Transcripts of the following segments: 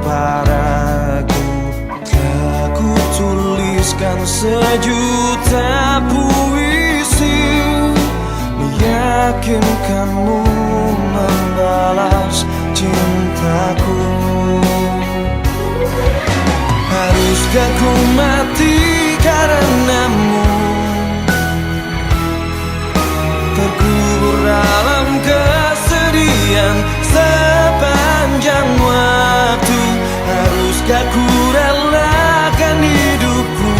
padaku. Telah ku tuliskan sejuta puisi, meyakinkanmu membalas cintaku. Haruskah ku mati karenamu, terkubur dalam kesedihan sepanjang waktu? Haruskah ku relakan hidupku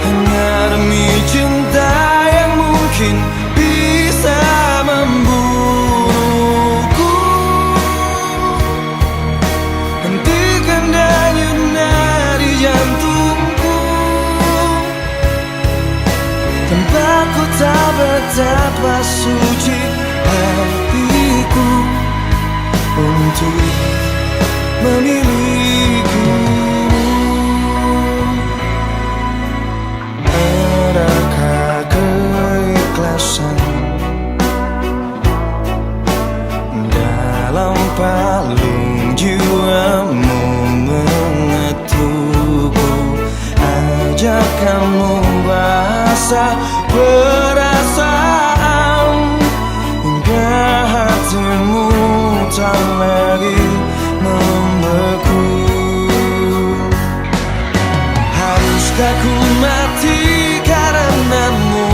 hanya demi cinta yang mungkin bisa membunuhku? Hentikan denyut nadi jantungku, tanpaku tak betapa suci hatiku untuk memilikimu. Adakah keikhlasan dalam palung jiwamu mengetukku? Ajak kamu bahasa perasaan hingga hatimu tak lagi membeku. Haruskah ku mati karenamu,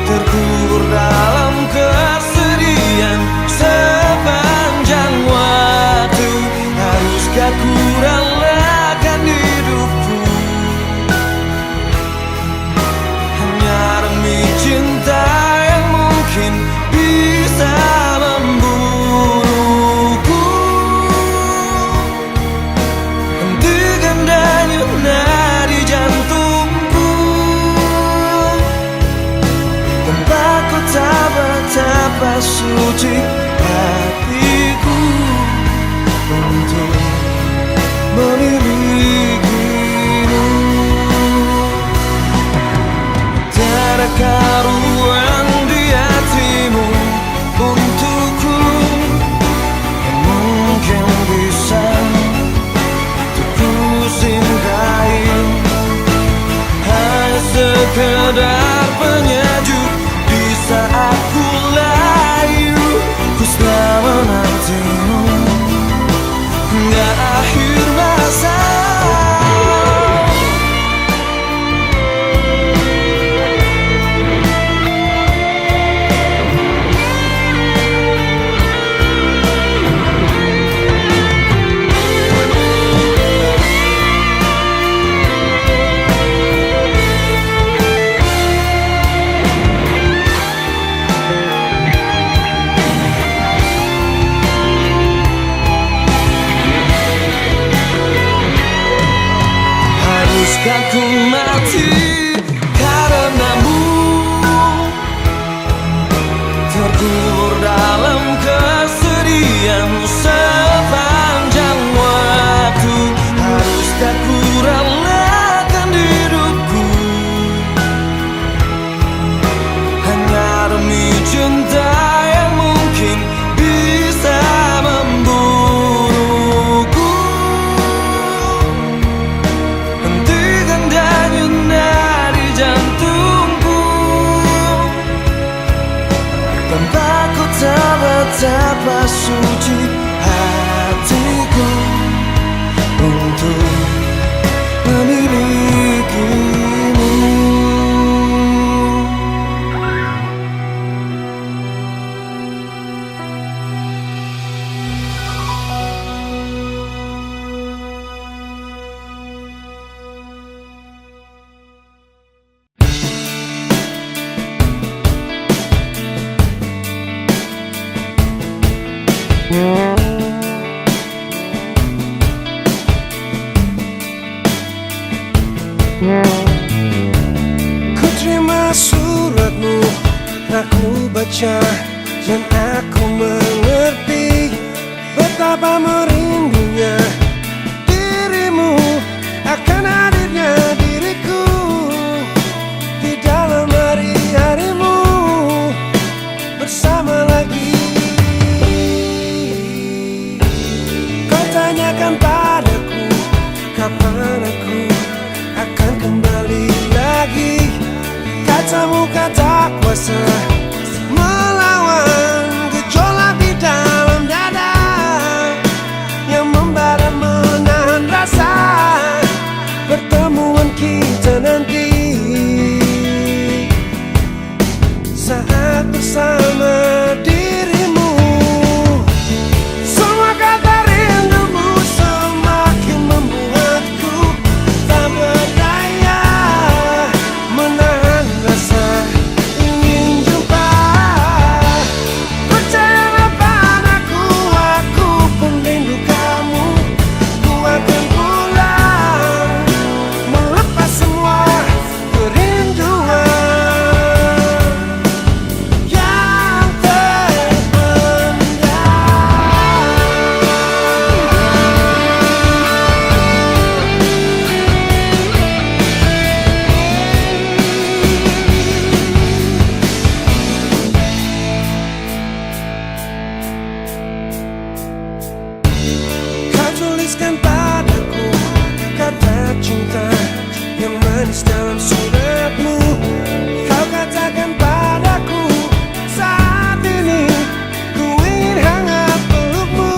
terkubur dalam kesedihan sepanjang waktu? Haruskah ku relakan hidupku hanya demi cinta yang mungkin bisa membunuhku? Hentikan denyut nadi jantungku, tanpaku tak betapa suci hatiku untuk memilikimu. Tiadakah ruang di hatimu untukku yang mungkin bisa untuk ku singgahi? Hanya sekedar penyejuk di saat ku layu, ku selalu menantimu hingga akhir masa. Haruskah ku mati karenamu, terkubur dalam kesedihan sepanjang waktu? Haruskah ku relakan hidupku hanya demi cinta yang mungkin bisa membunuhku? Hentikan denyut nadi jantungku, tanpaku tak betapa suci hatiku untuk memilikimu. Ku terima suratmu, aku baca dan aku mengerti betapa merindunya dirimu akan hadirnya diriku di dalam hari-harimu bersama lagi. aku akan kembali lagi. Katamu kata kuasa melawan gejolak di dalam dada yang membara menahan rasa pertemuan kita nanti saat bersama dirimu. Semua kata rindumu semakin membuatku tak berdaya menahan rasa ingin jumpa. Percayalah padaku, aku pun rindu kamu. Ku akan pulang melepas semua kerinduan yang terpendam. Kau tuliskan padaku kata cinta yang manis dalam suratmu. Kau katakan padaku saat ini ku ingin hangat pelukmu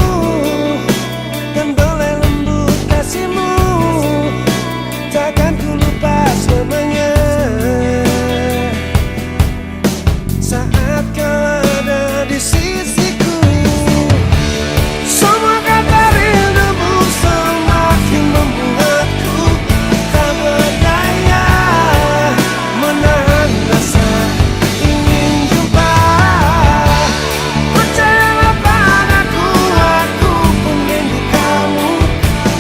dan belai lembut kasihmu. Takkan ku lupa selamanya saat kau ada di sisiku. Semua kata rindumu semakin membuatku tak berdaya menahan rasa ingin jumpa. Percayalah padaku, aku pun rindu kamu.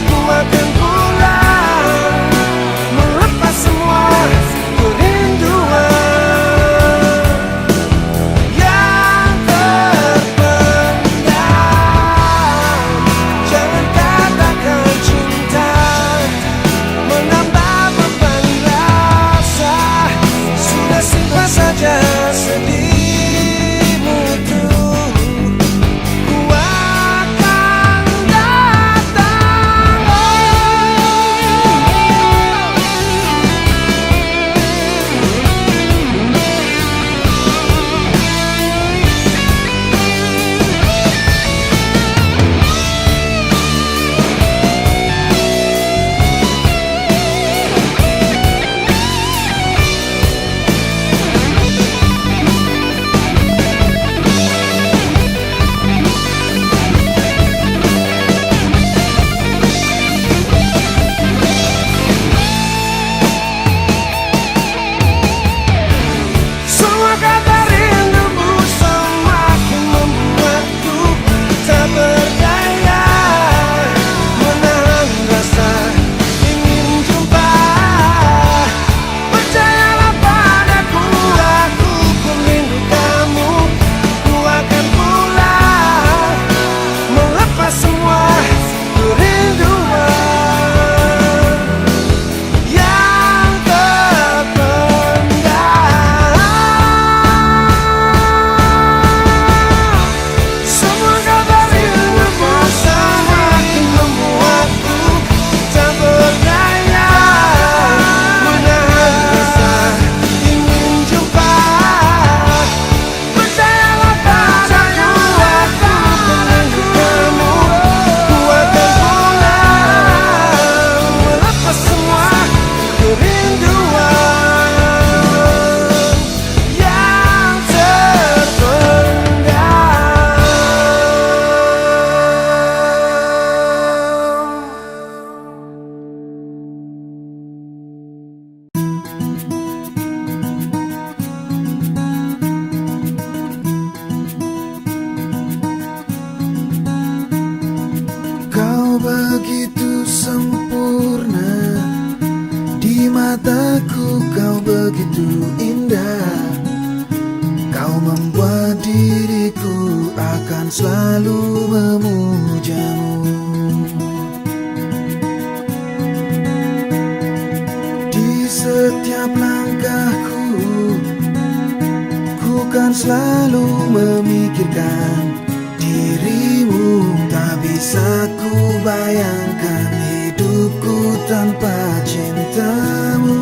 Ku akan pulang melepas semua kerinduan yang terpendam. Jangan katakan cinta menambah beban rasa. Sudah simpan saja sedihmu itu. Ku akan datang. Semua kata rindumu semakin membuatku tak berdaya menahan rasa ingin jumpa. Percayalah padaku, aku pun rindu kamu. Ku akan pulang melepas semua kerinduan yang terpendam. Semua kata rindumu semakin membuatku tak berdaya menahan rasa ingin jumpa. Percayalah padaku, aku pun rindu kamu. Ku akan pulang melepas semua kerinduan yang terpendam. Kau begitu sempurna di mataku, kau begitu indah. Kau membuat diriku akan selalu memujamu. Di setiap langkahku, ku kan selalu memikirkan dirimu. Tak bisa ku bayangkan hidupku tanpa bertemu.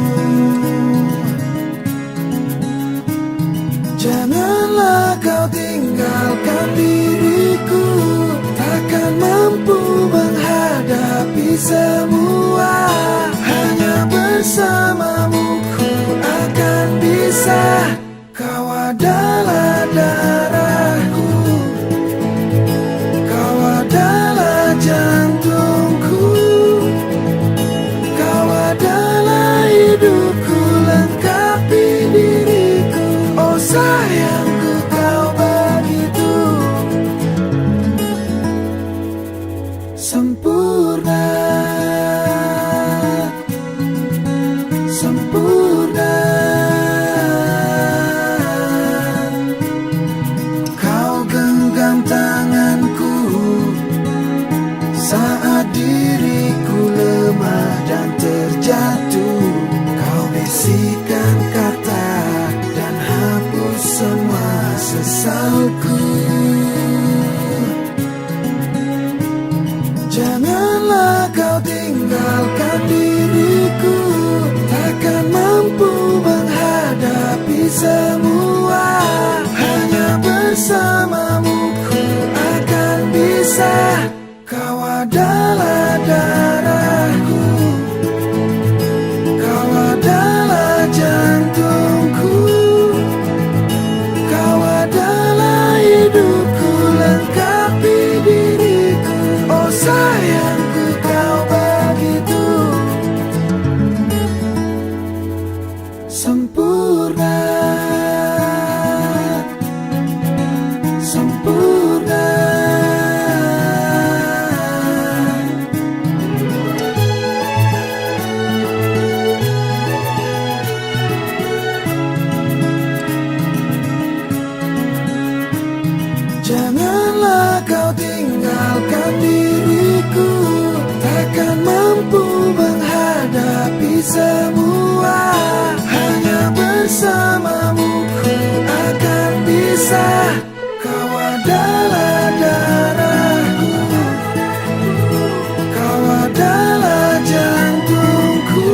Janganlah kau tinggalkan diriku, takkan mampu menghadapi semua. Hanya bersamamu ku akan bisa. Kau adalah darahku, kau adalah jantungku, kau adalah hidupku, lengkapi diriku. Oh sayangku, kau begitu sempurna, sempurna. Kau genggam tanganku saat diriku lemah dan terjatuh. Kau bisikkan kata dan hapus semua sesalku. Janganlah kau tinggalkan diriku, takkan mampu menghadapi semua. Hanya bersamamu ku akan bisa. Kau adalah darahku, kau adalah jantungku, kau adalah hidupku, lengkapi diriku. Oh sayangku, kau begitu sempurna, sempurna. Janganlah kau tinggalkan diriku, takkan mampu menghadapi semua. Hanya bersamamu ku akan bisa. Kau adalah darahku, kau adalah jantungku,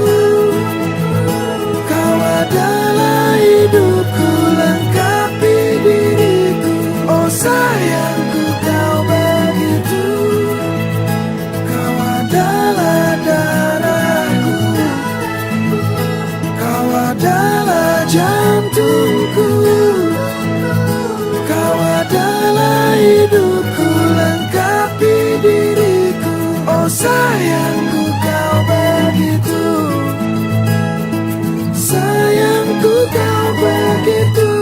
kau adalah hidupku, lengkapi diriku. Oh sayangku, kau begitu. Kau adalah darahku, kau adalah jantungku, kau adalah hidupku, lengkapi diriku. Oh sayangku, kau begitu. Sayangku, kau begitu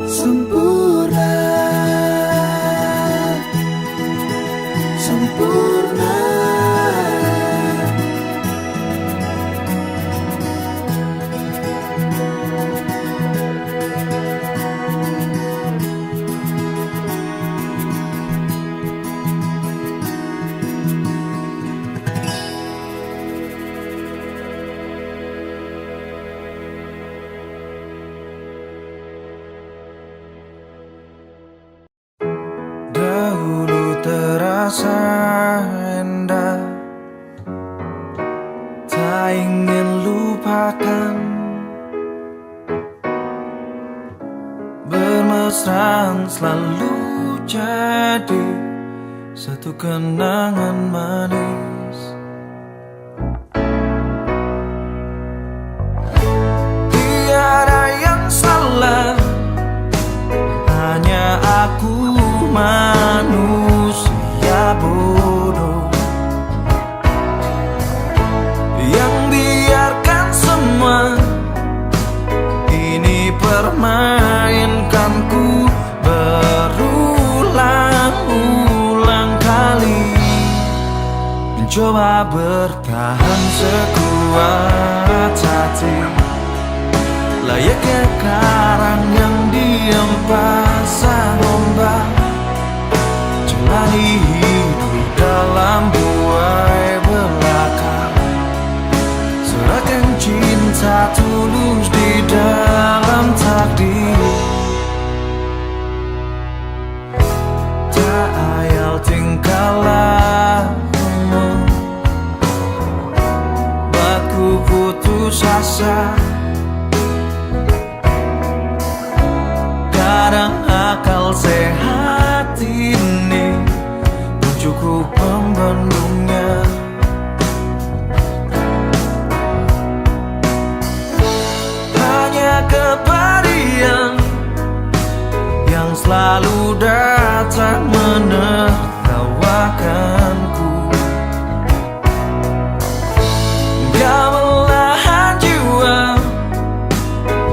sempurna, sempurna. Dahulu terasa indah, tak ingin lupakan. Bermesraan selalu jadi satu kenangan manis. Tiada yang salah, hanya aku manusia bodoh yang biarkan semua ini permainkanku berulang-ulang kali. Mencoba bertahan sekuat hati, layaknya karang yang diam pasang ombak. Jalani hidup dalam buai belaka, serahkan cinta tulus di dalam takdir. Tak ayal tingkah lakumu, akal sehat ini belum cukup membendungnya. Hanya kepergian yang selalu datang menertawakanku, belahan jiwa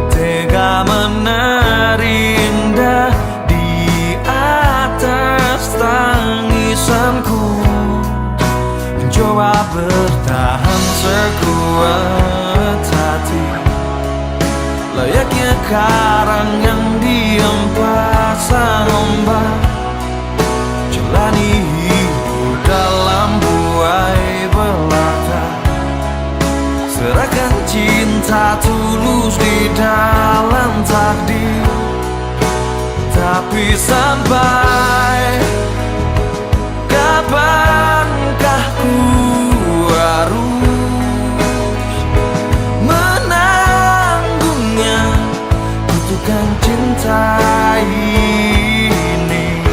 tega menari indah di atas tangisanku, mencoba bertahan sekuat hati, layaknya karang yang diam pasang ombak, jalani hidup dalam buai belaka, serahkan cinta tulus di dalam takdir. Tapi sampai kapankah ku harus menanggungnya, kutukan cinta ini.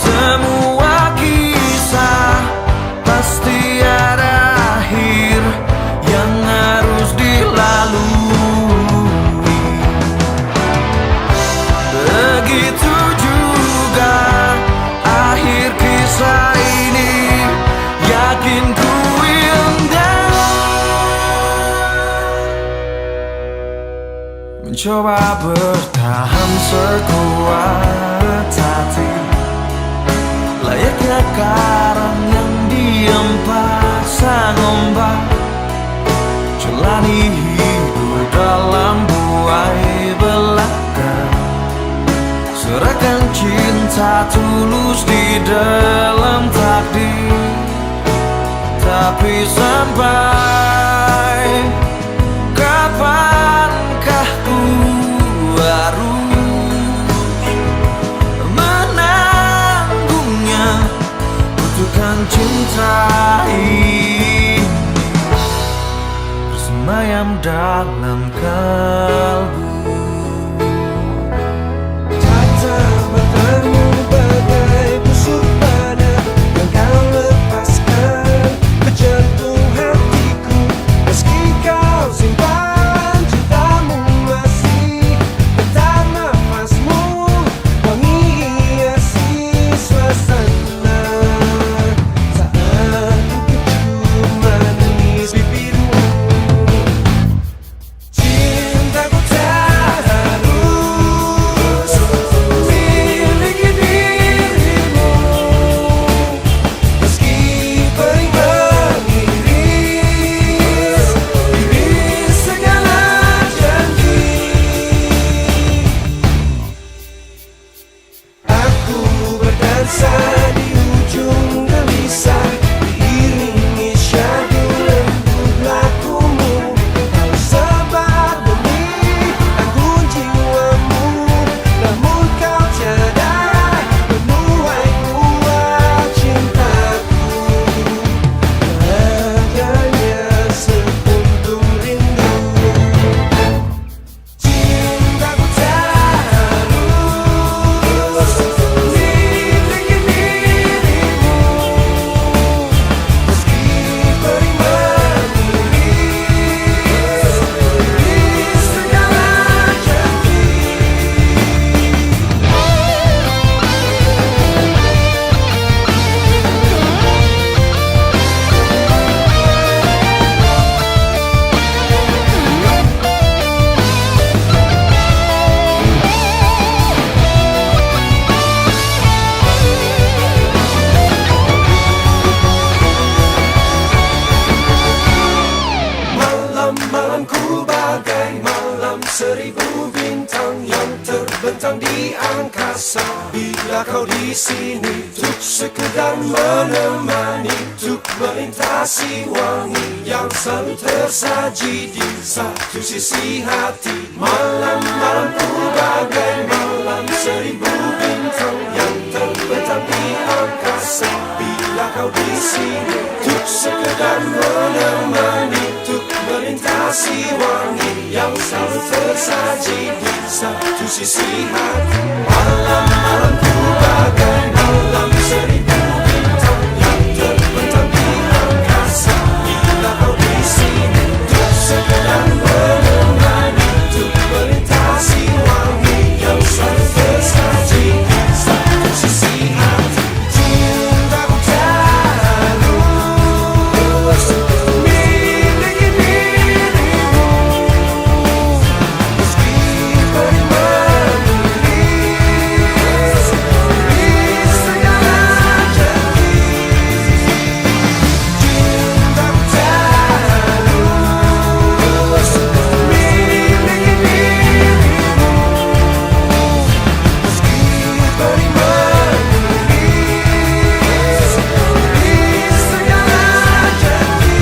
Semua kisah pasti ada akhir yang harus dilalui. Begitu juga akhir kisah ini, yakin ku indah. Mencoba bertahan sekuat hati, layaknya karang yang diam pasang ombak, jalani hidup dalam buai belaka, serahkan cinta tulus di dalam takdir. Tapi sampai kapankah ku harus menanggungnya, kutukan cinta ini bersemayam dalam kalbu. Kata-katamu bagai busur panah yang kau lepaskan ke jantung hatiku. Meski kau simpan cintamu masih tetap nafasmu wangi hiasi suasana. Saat ku cium manis bibirmu, cintaku tak harus miliki dirimu. Meski perih mengiris iris segala janji, aku berdansa di ujung gelisah, diiringi syahdu lembut lakumu. Kau sebar benih anggun jiwamu, namun kau tiada menuai buah cintaku. Hanya sepuntung rindu, cintaku tak harus miliki dirimu. Meski perih mengiris iris segala janji. Malam-malamku bagai malam seribu bintang yang terbentang di angkasa. Bila kau di sini untuk sekedar menemani, untuk melintasi wangi yang selalu tersaji di satu sisi hati. Malam-malamku bagai malam seribu bintang yang terbentang di angkasa. Bila kau di sini untuk sekedar menemani, untuk melintasi fermentasi wangi yang selalu tersaji di satu sisi hati. Malam-malamku bagai malam seribu bintang yang terbentang di angkasa. Bila kau di sini untuk sekedar menemani, untuk melintasi wangi yang selalu tersaji di satu sisi hati. Cintaku terus miliki dirimu, meski perih menangis di segala janji. Cintaku terus miliki dirimu, meski perih menangis di segala janji.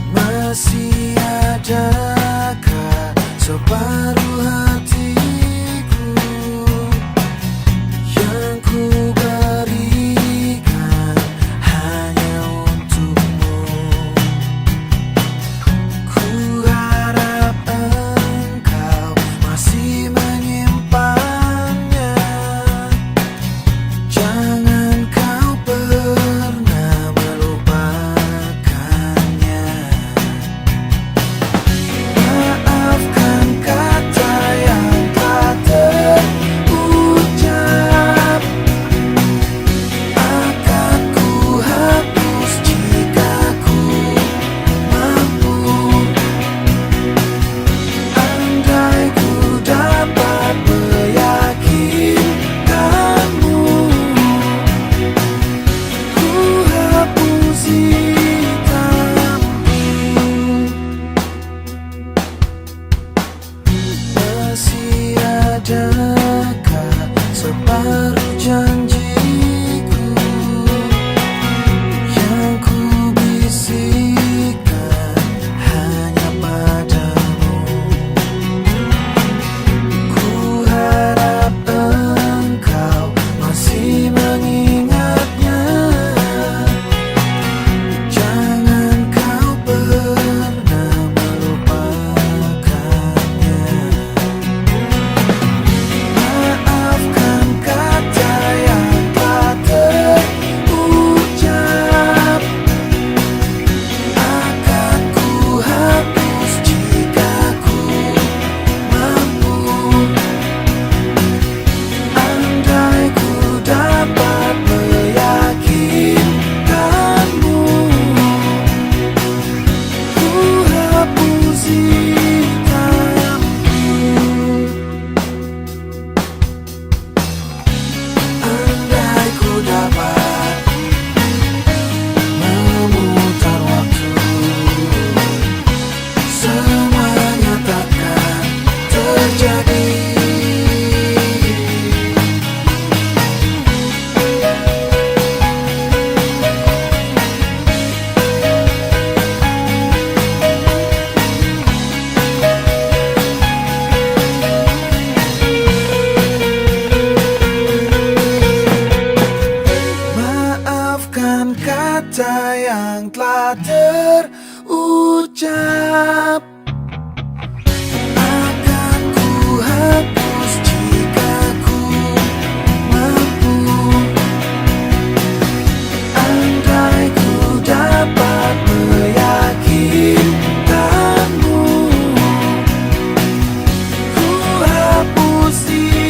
Masih adakah separuh hatiku yang ku berikan hanya untukmu? Ku harap engkau masih menyimpannya. Jangan kau pernah melupakannya. Maafkan kata yang tak terucap, akan ku hapus jika ku mampu. Andai ku dapat meyakinkanmu, ku hapus hitammu. Masih adakah separuh janjiku yang ku bisikkan hanya padamu? Ku harap engkau masih mengingatnya. Jangan kau pernah melupakannya. Maafkan kata yang tak terucap, akan ku hapus jika ku mampu. Andai ku dapat meyakinkanmu, ku hapus hitammu. Andai ku dapat memutar waktu, semuanya takkan terjadi. Maafkan kata yang telah terucap, akan ku hapus jika ku mampu. Andai ku dapat meyakinkanmu, ku hapus hitammu.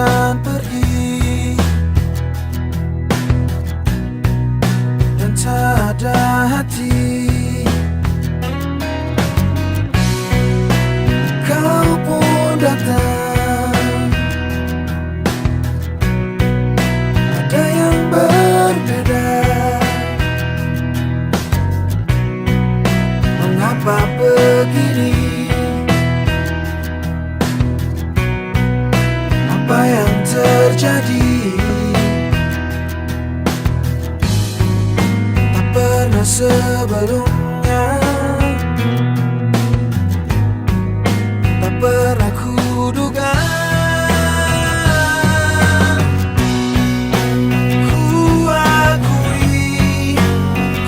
dan pergi, dan tak ada hati. Kau pun datang, ada yang berbeda. Mengapa begini? Apa yang terjadi? Tak pernah sebelumnya, tak pernah kuduga. Ku akui,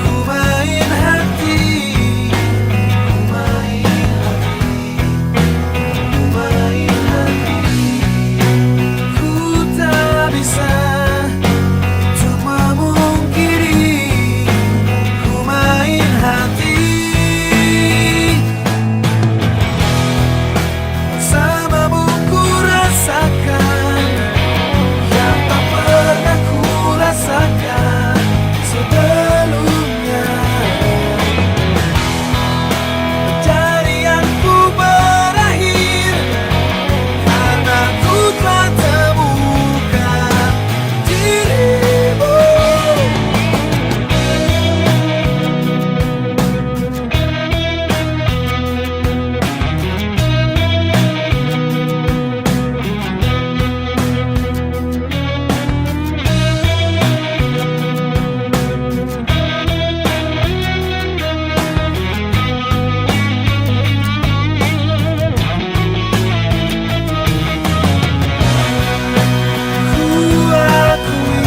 ku main hati, ku main hati, ku main hati. Ku tak bisa untuk memungkiri, ku main hati. Bersamamu ku rasakan yang tak pernah ku rasakan sebelumnya. Pencarianku berakhir karena ku telah temukan dirimu. Ku akui,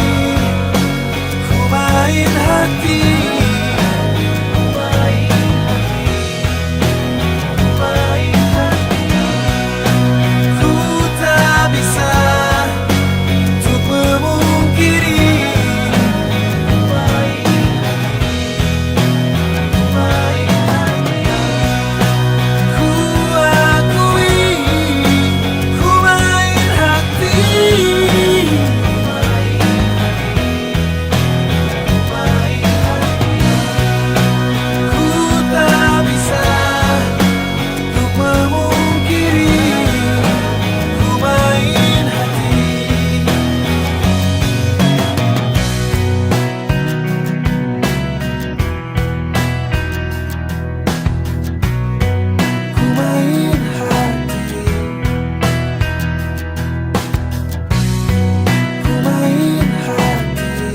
ku main hati, ku main hati. Ku tak bisa untuk memungkiri, ku main hati. Ku akui, ku main hati. Ku tak bisa untuk memungkiri, ku main hati. Ku main hati, ku main hati,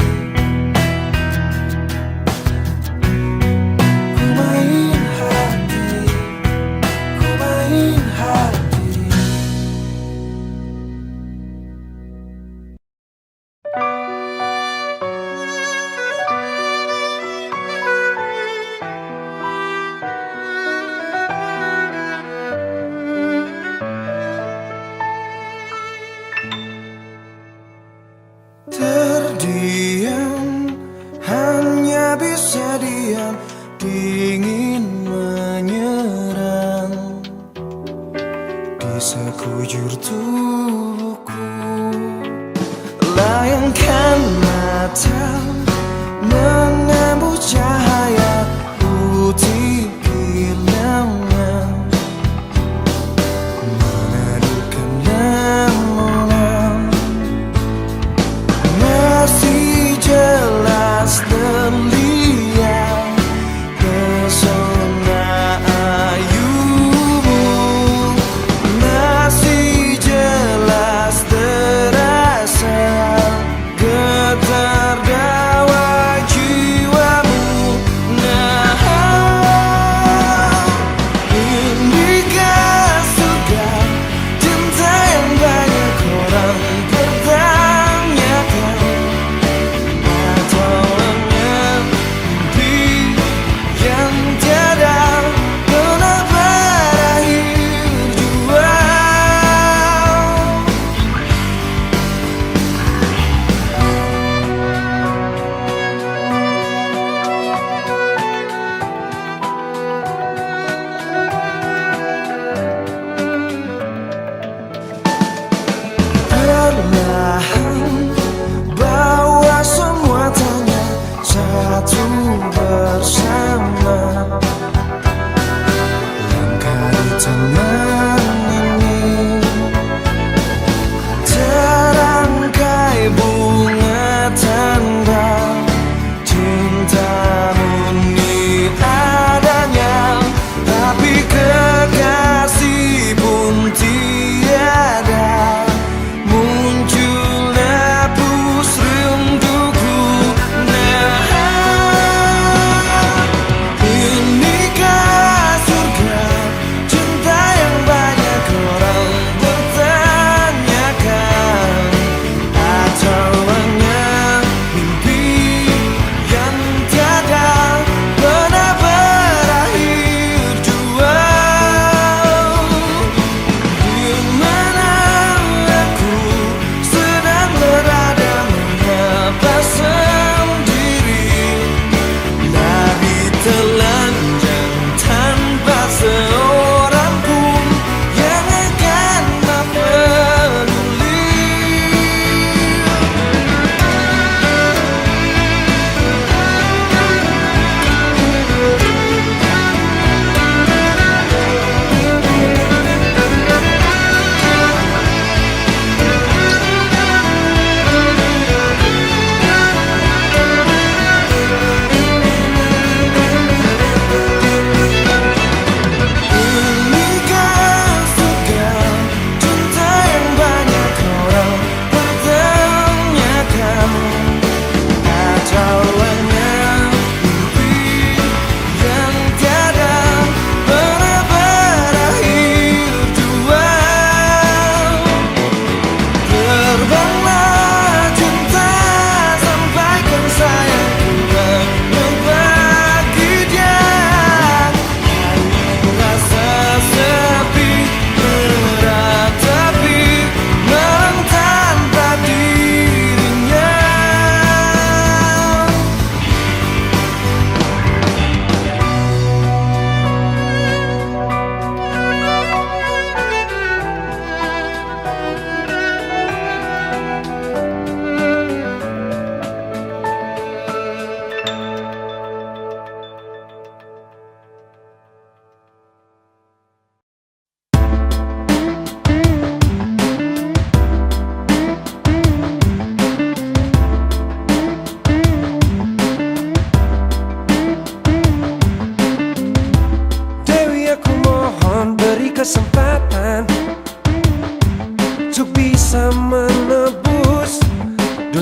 ku main hati, ku main hati. Terdiam, hanya bisa diam, dingin menyerang di sekujur tubuhku. Layangkan mata, menembus cahaya putih kiranya, meneduhkan lamunan. Masih jelas terlihat pesona ayumu, masih jelas terasa getar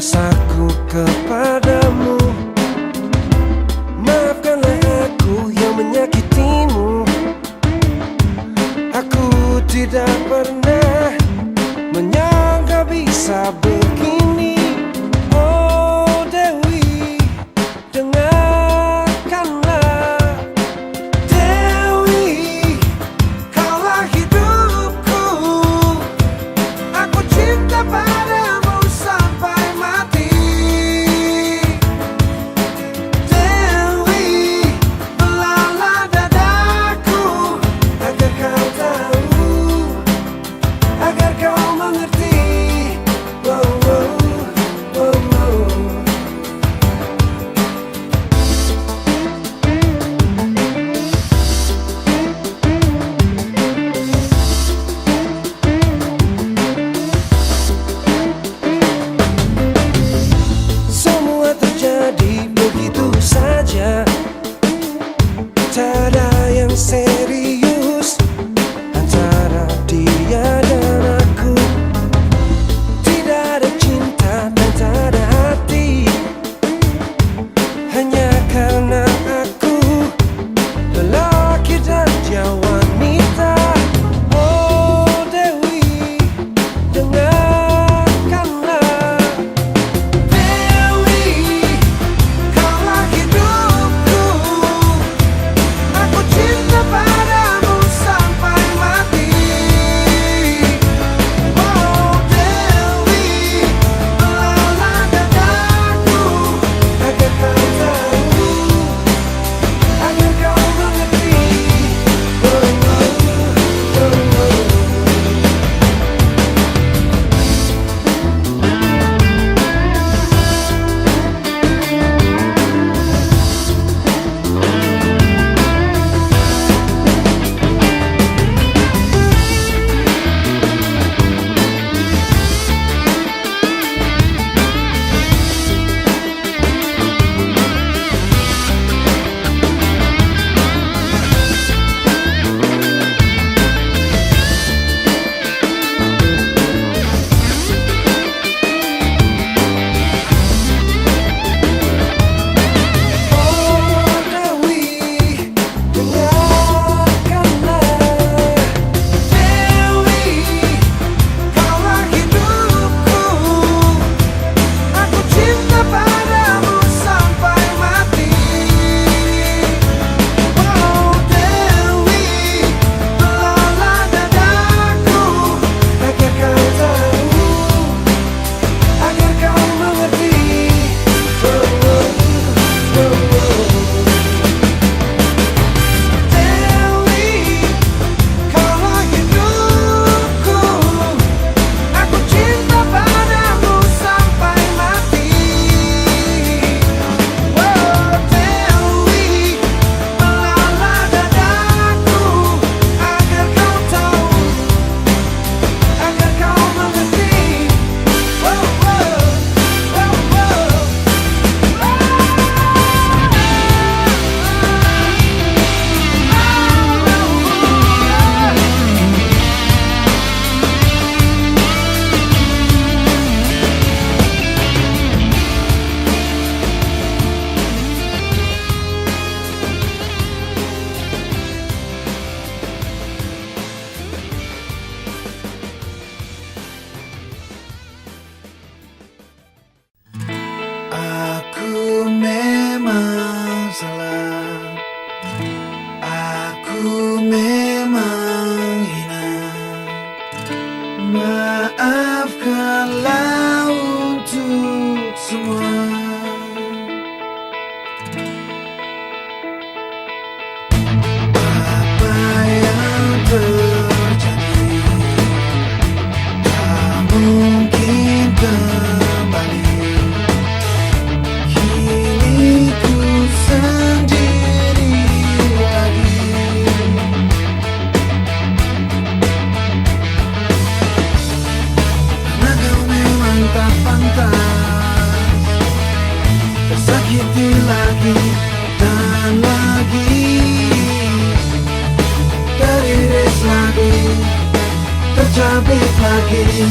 rasaku kepadamu. Maafkanlah aku yang menyakitimu. Aku tidak pernah menyangka bisa begini. Oh Dewi, dengarkanlah. Dewi, kaulah hidupku. Aku cinta padamu sampai mati. Dewi, belalah dadaku agar kau tahu, agar kau mengerti. Oh, oh, oh, oh. Semua terjadi begitu saja, tak ada yang serius antara dia dan aku. Tidak ada cinta dan tak ada hati, hanya karena aku lelaki dan dia wanita. Oh Dewi, dengarkanlah. Dewi, kaulah hidupku. Aku cinta padamu sampai mati. Oh Dewi, belalah dadaku agar kau tahu, agar kau mengerti. Oh, oh, oh, oh. Aku memang salah, aku memang hina. Maafkanlah untuk semua. Apa yang terjadi tak mungkin kembali. Kini ku sendiri lagi. Karena kau memang tak pantas tersakiti lagi dan lagi. Teriris lagi, tercabik lagi.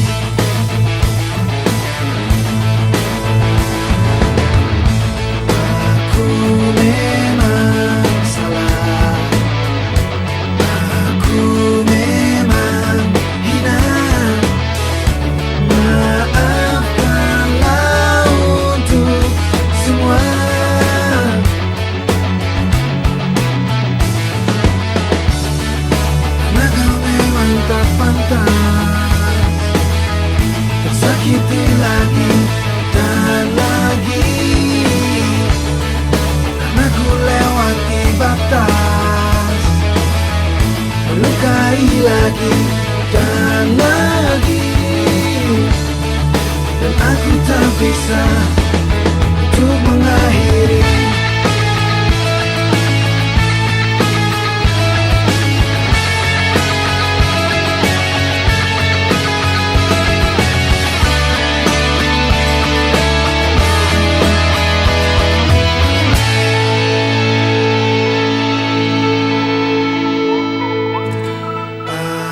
tak bisa untuk mengakhiri.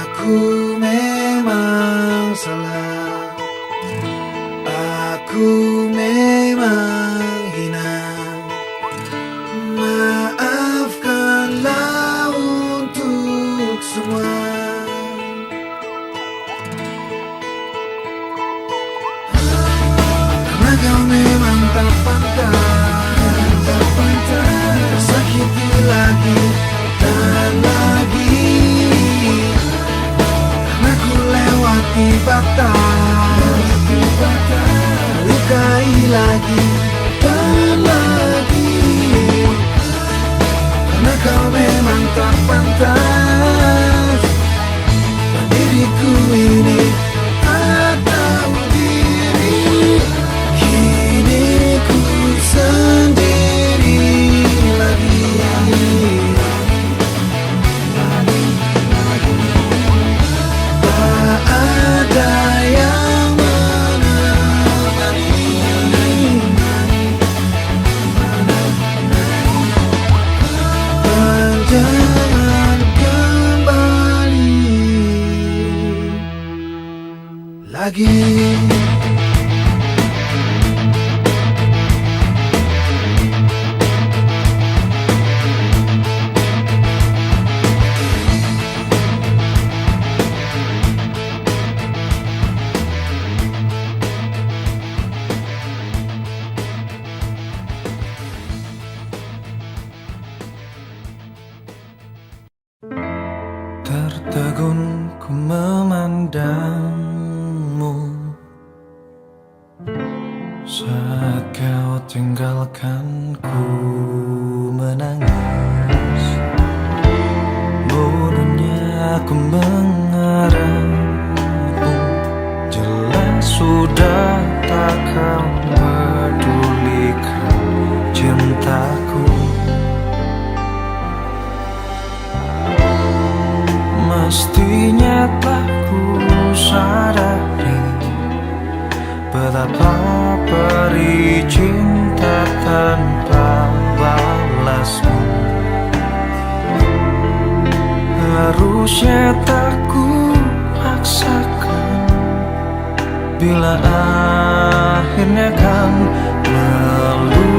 Aku memang salah, aku memang hina. Maafkanlah untuk semua. Karena kau memang tak pantas, tak pantas tersakiti lagi dan lagi. Lewati batas, lukai lagi dan lagi. Karena kau memang tak pantas, dan diriku ini tak tahu diri. Kini ku sendiri lagi. Ada yang menemani, dan jangan kembali lagi. Tertegun ku memandangmu saat kau tinggalkan ku menangis. Bodohnya aku mengharapmu, jelas sudah tak kau pedulikan cintaku. Mestinya telah ku sadari betapa perih cinta tanpa balasmu. Harusnya tak ku paksakan bila akhirnya kan melukaiku.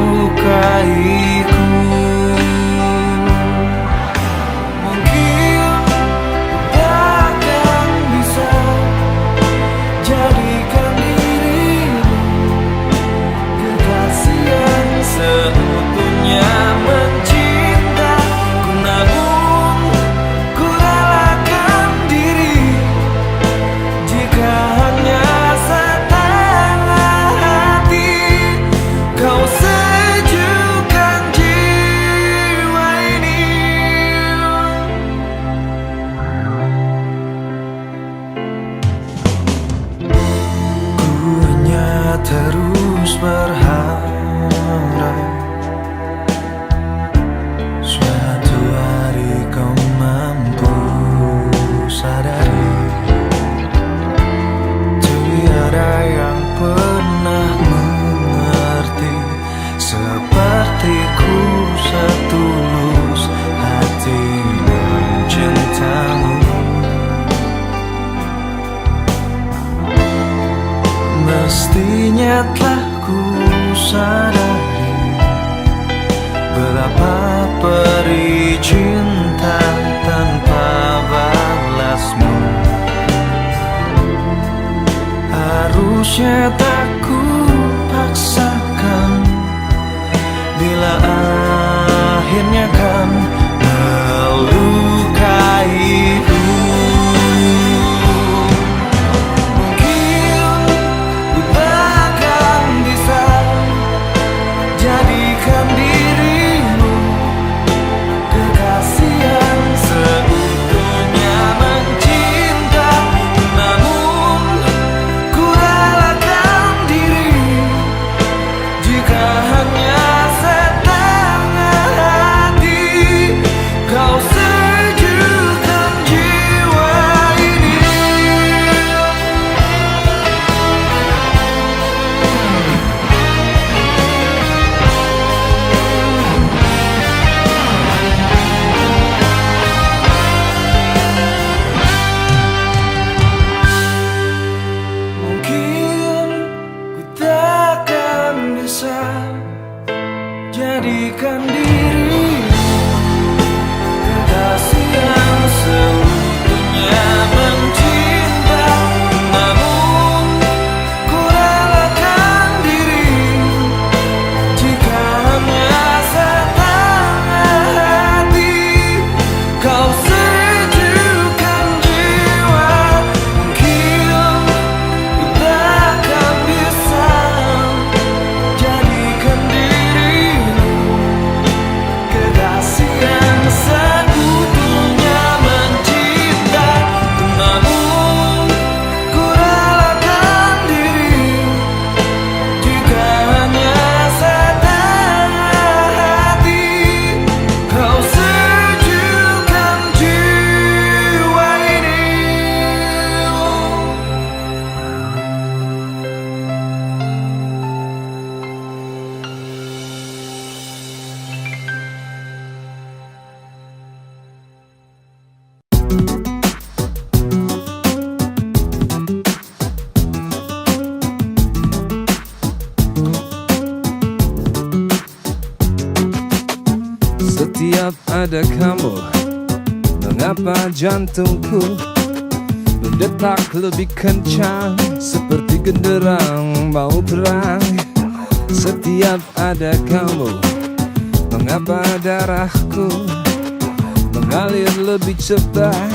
Seutuhnya mencintaku, namun ku relakan diri jika hanya setengah hati kau sejukkan jiwa ini. Ku hanya terus berharap suatu hari kau mampu sadari tiada yang pernah mengerti sepertiku setulus hati mencintamu. Mestinya telah ku sadari betapa perih cinta tanpa balasmu. Harusnya tak ku paksakan bila akhirnya kan melukaiku. bisa jadikan dirimu kekasih yang seutuhnya mencinta. Namun ku relakan diri jika hanya setengah hati. Kau sejukkan jiwa, mungkin ku takkan bisa jadikan dirimu kekasih yang seutuhnya mencinta. Namun ku relakan diri jika hanya setengah hati. Kau sejukkan jiwa ini. Setiap ada kamu, mengapa jantungku berdetak lebih kencang seperti genderang mau perang. Setiap ada kamu, mengapa darahku mengalir lebih cepat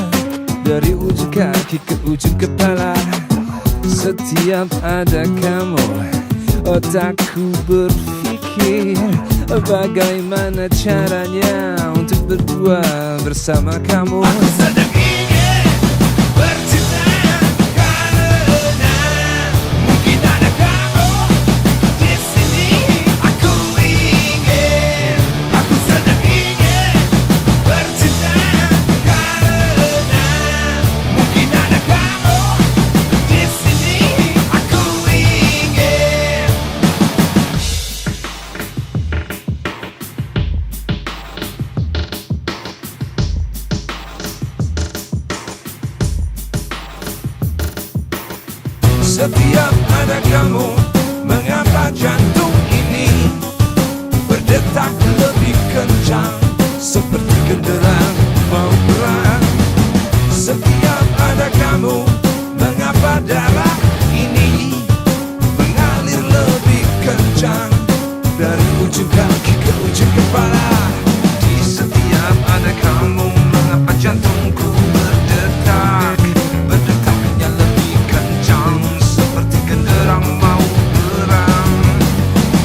dari ujung kaki ke ujung kepala. Setiap ada kamu, otakku berpikir bagaimana caranya untuk berdua bersama kamu. Aku sedang ingin bercinta karena mungkin ada kamu di sini. Aku ingin, aku sedang ingin bercinta karena mungkin ada kamu di sini. Aku ingin. Setiap ada kamu, mengapa jantung ini berdetak lebih kencang seperti genderang mau perang. Setiap ada kamu, mengapa darah ini mengalir lebih kencang dari ujung kaki ke ujung kepala. Di setiap ada kamu, mengapa jantungku berdetak, berdetaknya lebih kencang seperti genderang mau perang.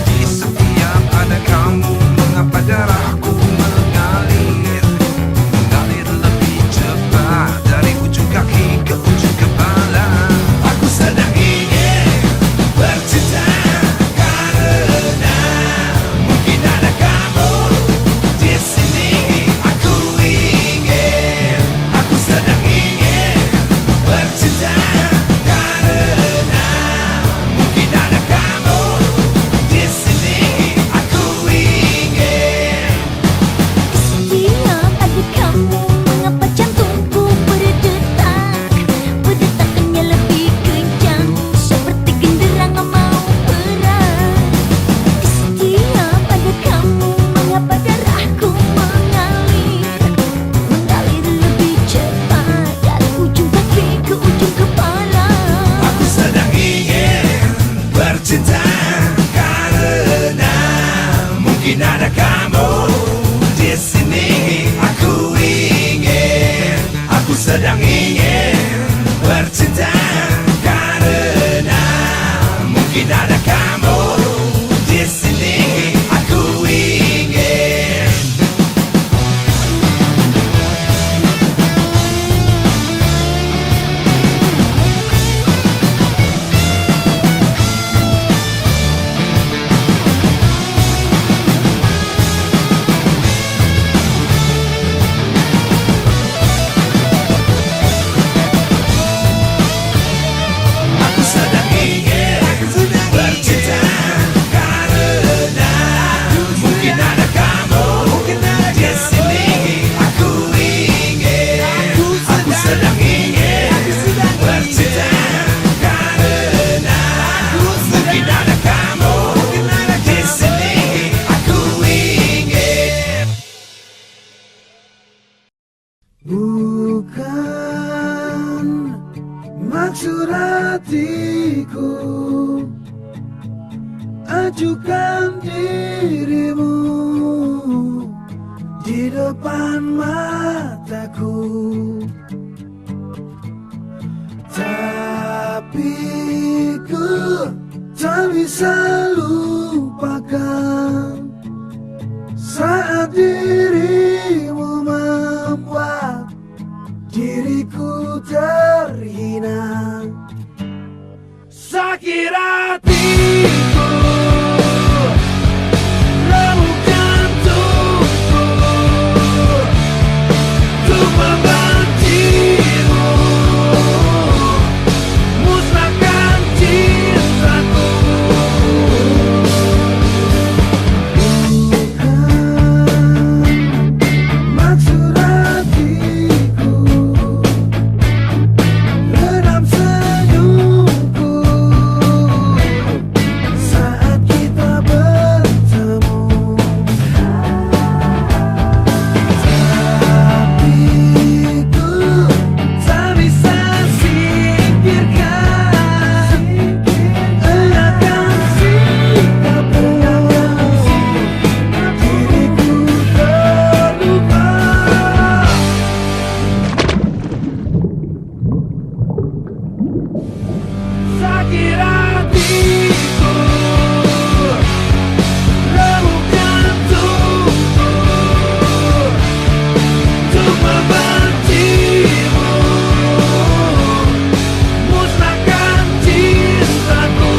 Di setiap ada kamu, mengapa darahku mengalir, mengalir lebih cepat dari ujung kaki ke ujung kepala. Aku sedang ingin bercinta karena mungkin ada kamu di sini. Aku ingin, aku sedang ingin bercinta karena mungkin ada kamu di sini. Aku ingin. Setiap ada kamu, mengapa jantungku berdetak, berdetaknya lebih kencang seperti genderang mau perang. Setiap ada kamu, mengapa darahku mengalir, mengalir lebih cepat dari ujung kaki ke ujung kepala. Aku sedang ingin bercinta karena mungkin ada kamu di sini. Aku ingin, aku sedang ingin bercinta karena mungkin ada kamu di sini. Aku ingin. Aku sedang ingin bercinta ajukan dirimu di depan mataku, tapi ku tak bisa lupakan saat dirimu membuat diriku terhina. Sakit hatiku, remuk jantungku untuk membencimu, musnahkan cintaku. Bukan maksud hatiku redam senyumku saat kita bertemu, tapi ku tak bisa singkirkan enakan sikapmu, diriku terluka. Sakit hatiku, remuk jantungku untuk membencimu, musnahkan cintaku.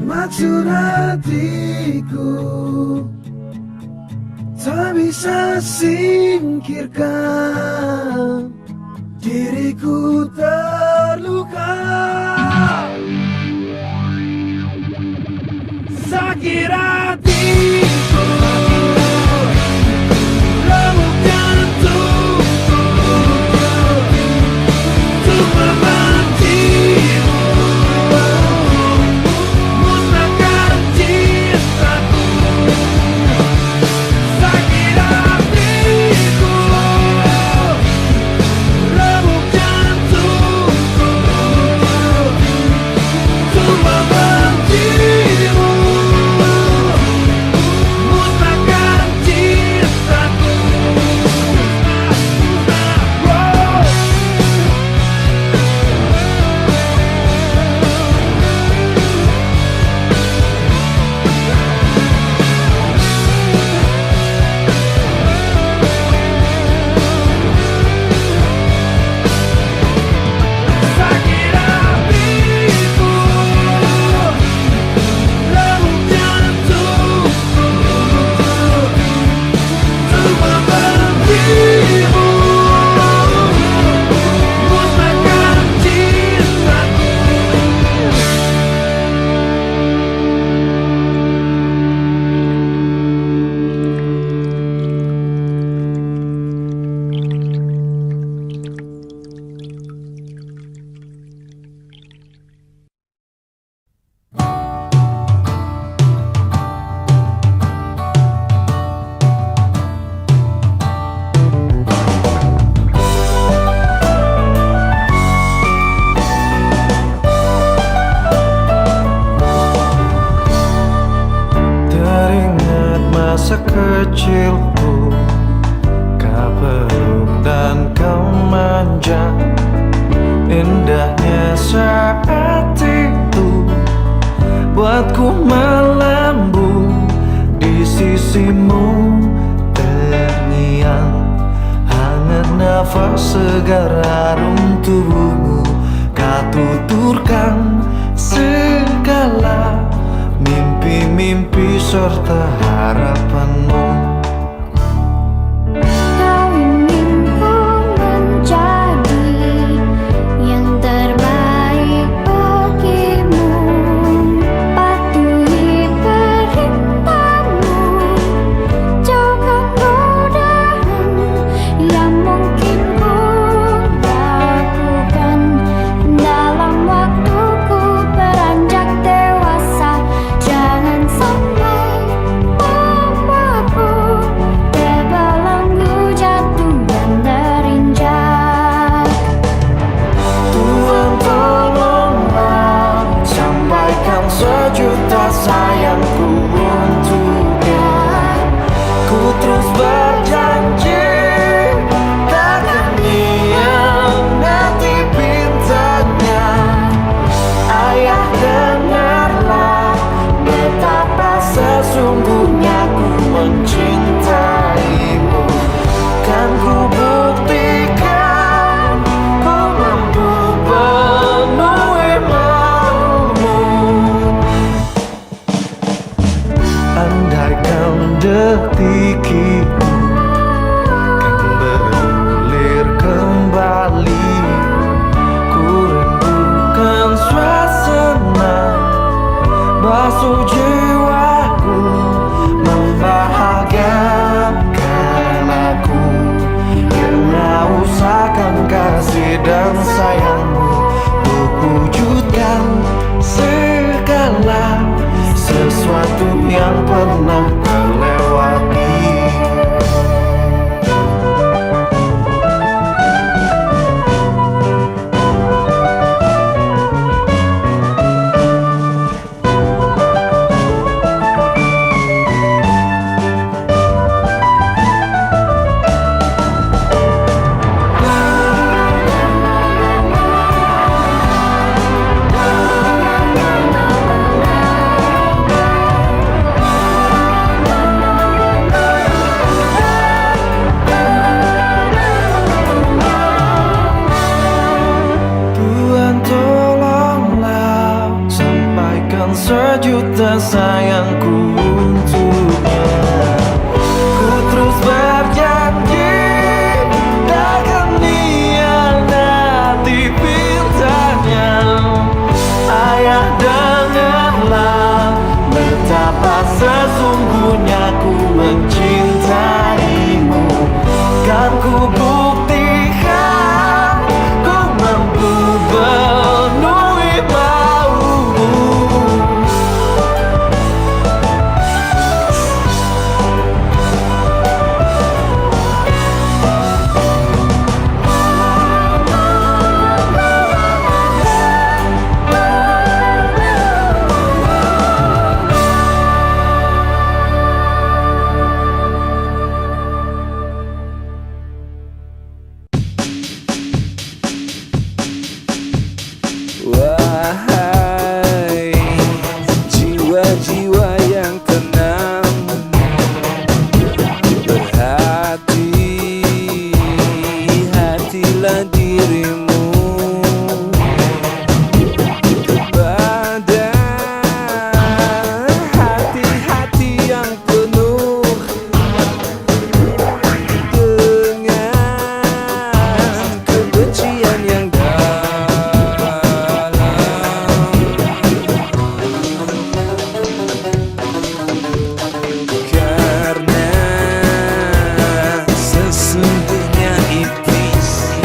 Maksud hatiku tak bisa singkirkan, diriku terluka. Sakit hatiku, remuk jantungku untuk membencimu, musnahkan cintaku. Sakit hatiku, remuk jantungku untuk membencimu, musnahkan cintaku. Sakit hatiku, remuk jantungku untuk membencimu, musnahkan cintaku. Teringat masa kecilku, kau peluk dan kau manja, indahnya saat itu buatku melambung di sisimu, terngiang hangat nafas segar harum tubuhmu, kau tuturkan segala mimpi-mimpi serta harapanmu. Kau ingin ku menjadi yang terbaik bagimu, patuhi perintahmu, jauhkan godaan yang bela dirimu kepada hati-hati yang penuh dengan kebencian yang dalam. Karena sesungguhnya iblis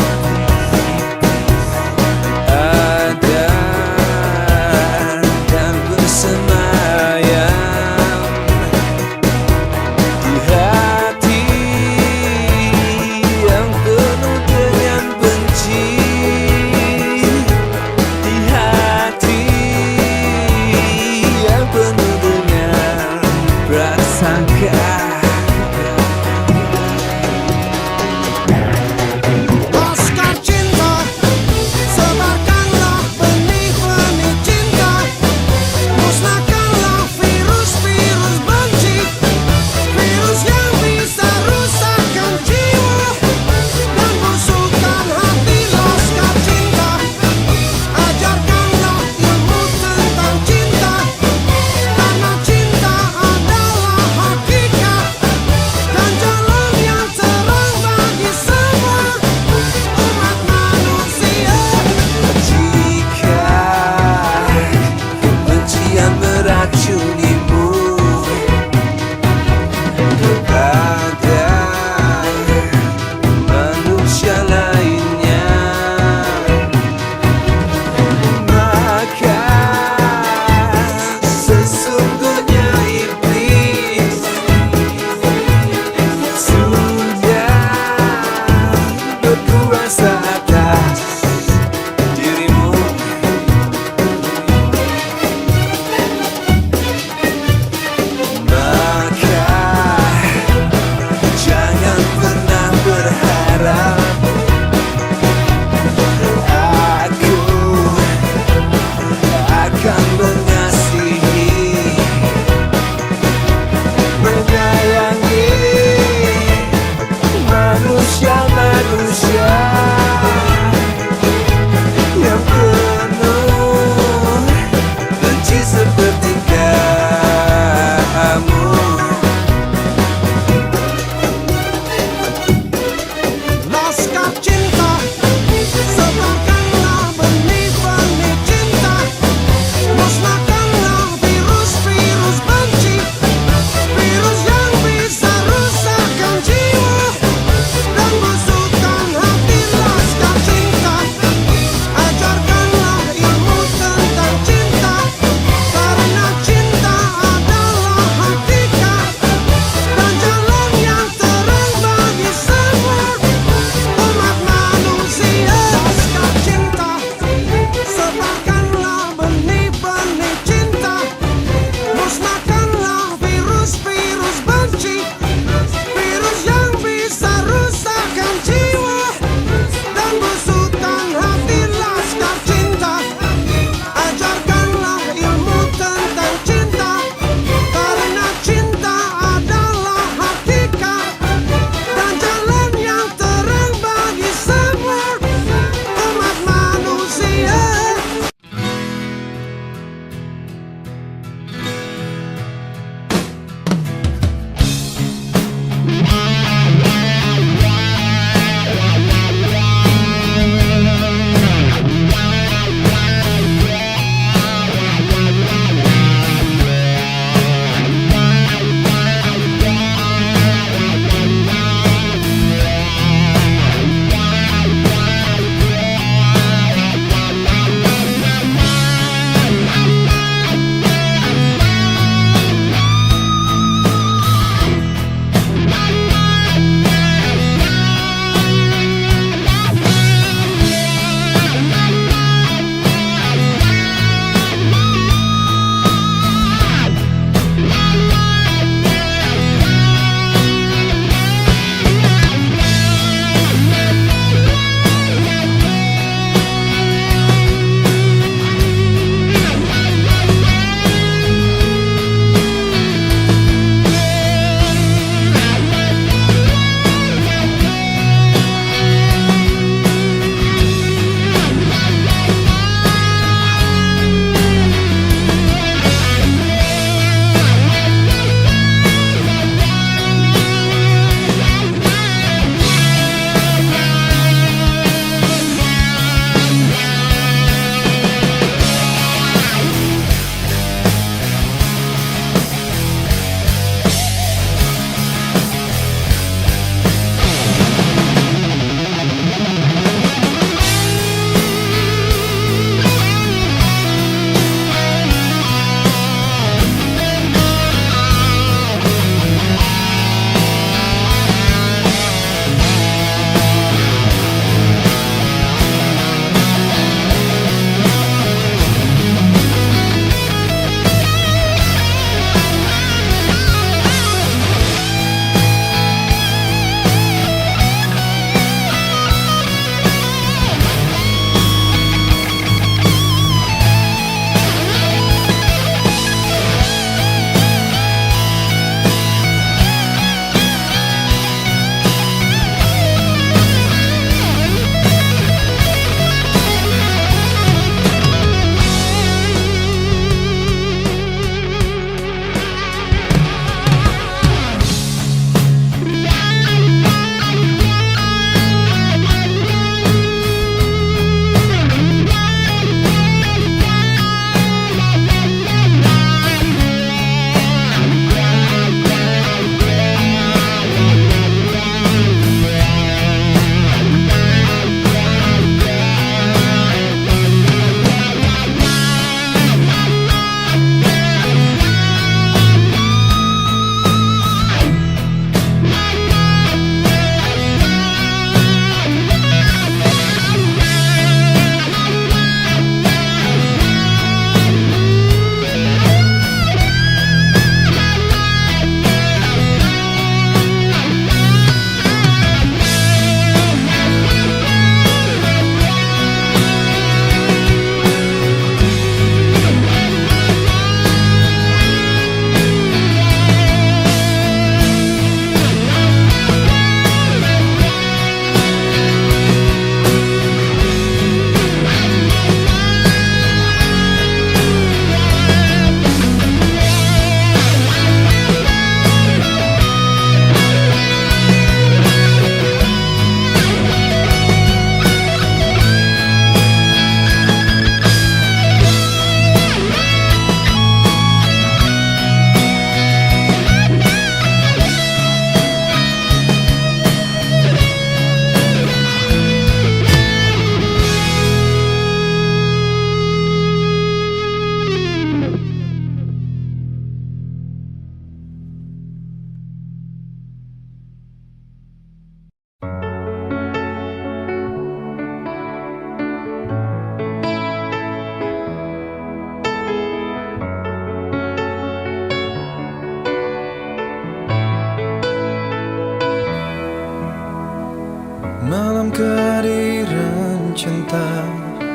Malam kehadiran cinta,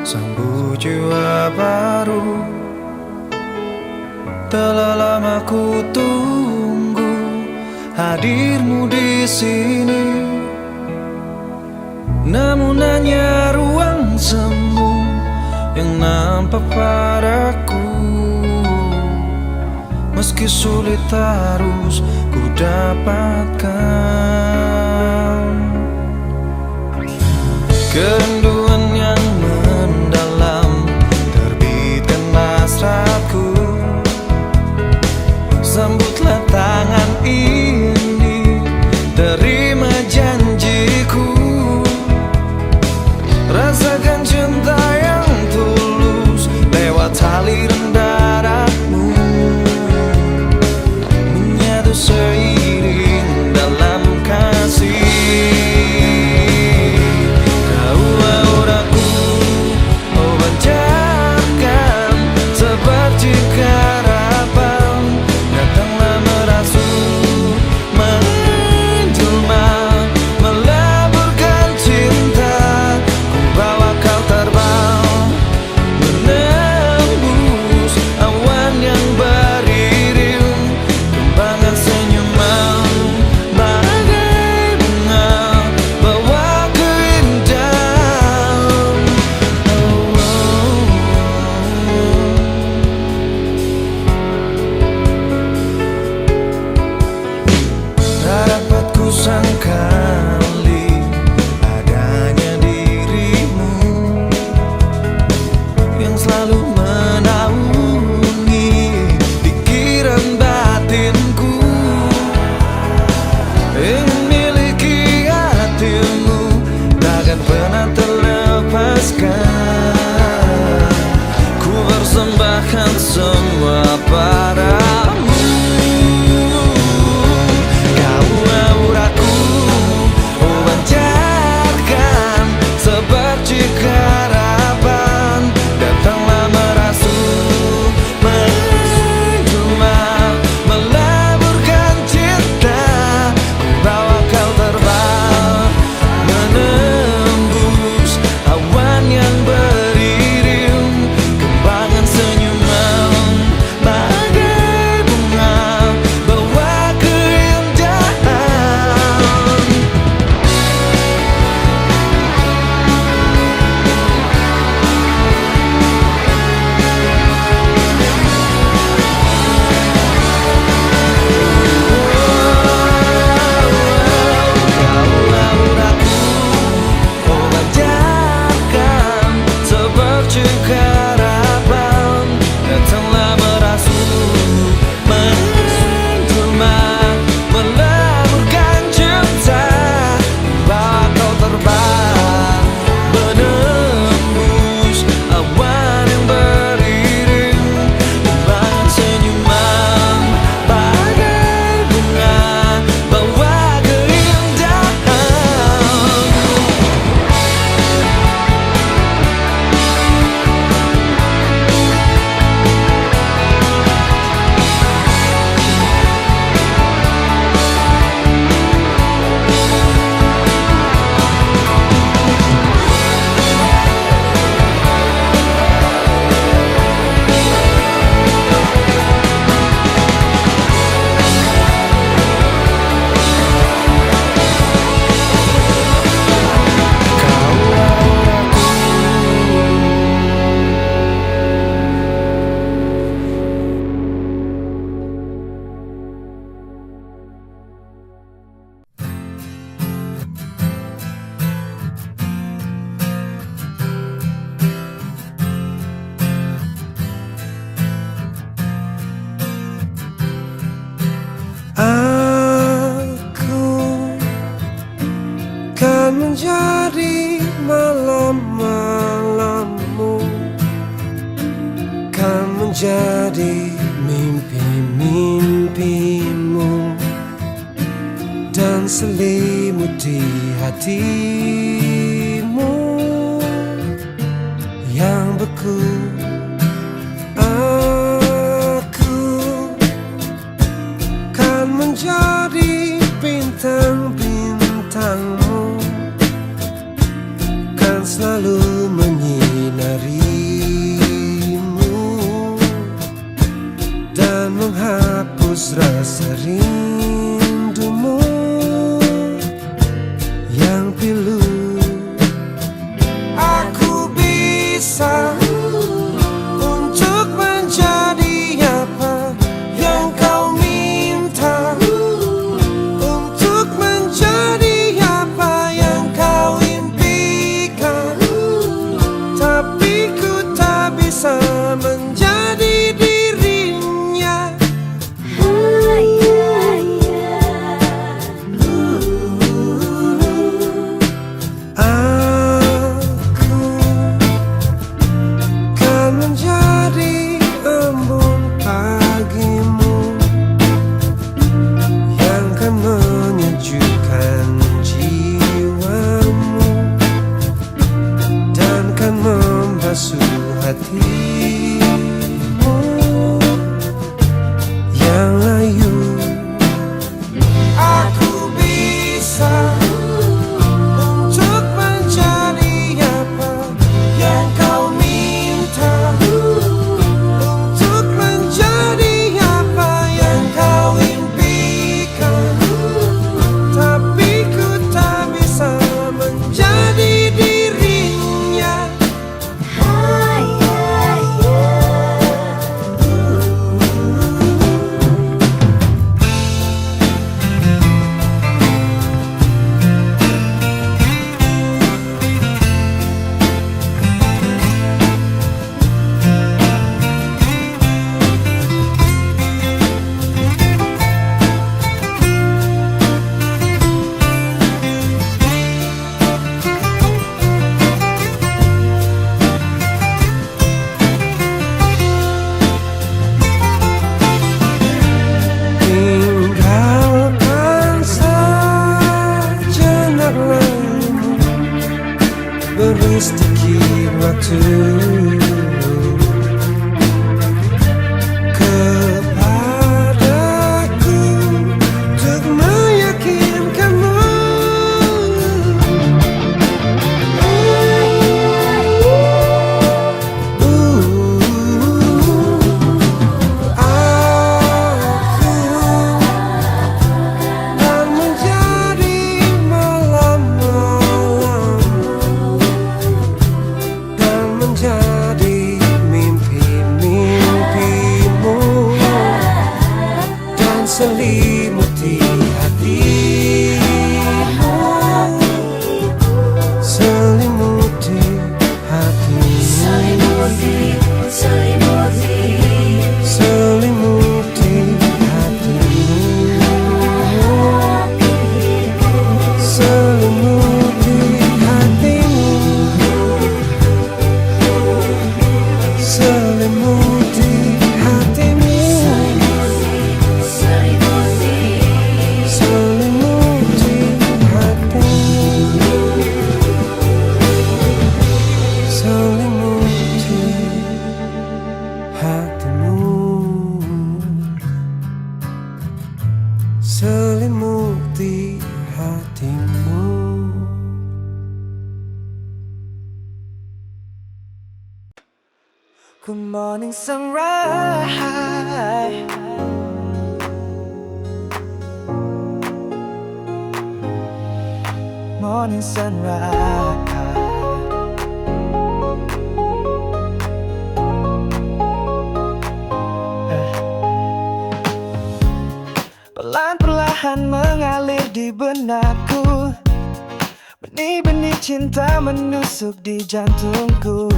sambut jiwa baru. Telah lama ku tunggu hadirmu di sini. Namun hanya ruang semu yang nampak padaku. Meski sulit harus ku dapatkan. Kerinduan yang mendalam terbitkan hasratku. Sambutlah tangan ini, terima janjiku. Rasakan cinta yang tulus lewat aliran darahmu, menyatu seiring dalam kasih. Sangkali adanya dirimu yang selalu menaungi pikiran batinku. Ingin miliki hatimu, takkan pernah terlepaskan. Ku persembahkan semua padamu. Menjadi malam-malammu, kan menjadi mimpi-mimpimu, dan selimuti hatimu yang beku. Aku kan menjadi bintang-bintangmu, selalu menyinarimu dan menghapus rasa rindumu yang pilu. Aku bisa untuk menjadi apa yang kau minta, untuk menjadi apa yang kau impikan, tapi ku tak bisa menjadi dirinya. Aku kan menjadi embun pagimu yang kan menyejukkan jiwamu dan kan membasuh hatimu yang layu. Aku bisa untuk menjadi apa yang kau minta, untuk menjadi apa yang kau impikan, tapi ku tak bisa menjadi dirinya. Tinggalkan sejenak lalumu, beri sedikit waktu kepadaku untuk meyakinkanmu. Dan menjadi malam-malam dan menjadi mimpi-mimpimu dan selimuti hatimu, selimuti hatimu, selimuti hatimu, selimuti hatimu, selimuti hatimu, selimuti hatimu. Selimuti hatimu. Good morning sunrise, morning sunrise. Perlahan-perlahan mengalir di benakku, benih-benih cinta menusuk di jantungku,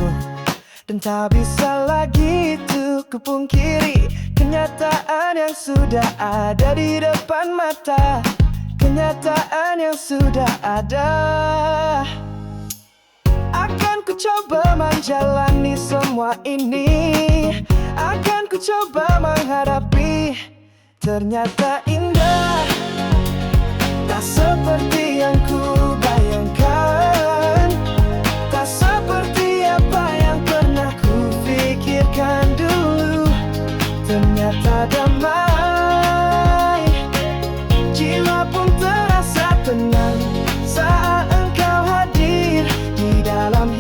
dan tak bisa lagi itu kupungkiri kenyataan yang sudah ada di depan mata, kenyataan yang sudah ada. Akan ku coba menjalani semua ini, akan ku coba menghadapi. Ternyata indah, tak seperti yang ku bayangkan, tak seperti apa yang pernah ku pikirkan dulu. Ternyata damai, jiwa pun terasa tenang saat engkau hadir di dalam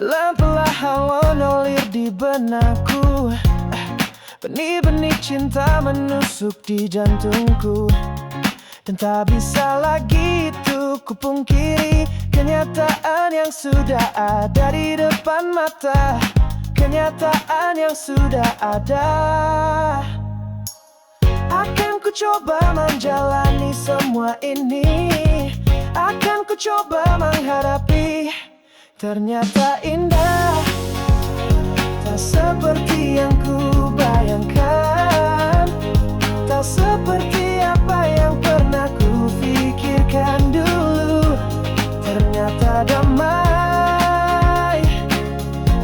Alam perlahan mengalir di benakku. Benih-benih cinta menusuk di jantungku. Dan tak bisa lagi itu kupungkiri kenyataan yang sudah ada di depan mata. Kenyataan yang sudah ada. Akan ku coba menjalani semua ini. Akan ku coba menghadapi. Ternyata indah, tak seperti yang ku bayangkan. Tak seperti apa yang pernah ku pikirkan dulu. Ternyata damai,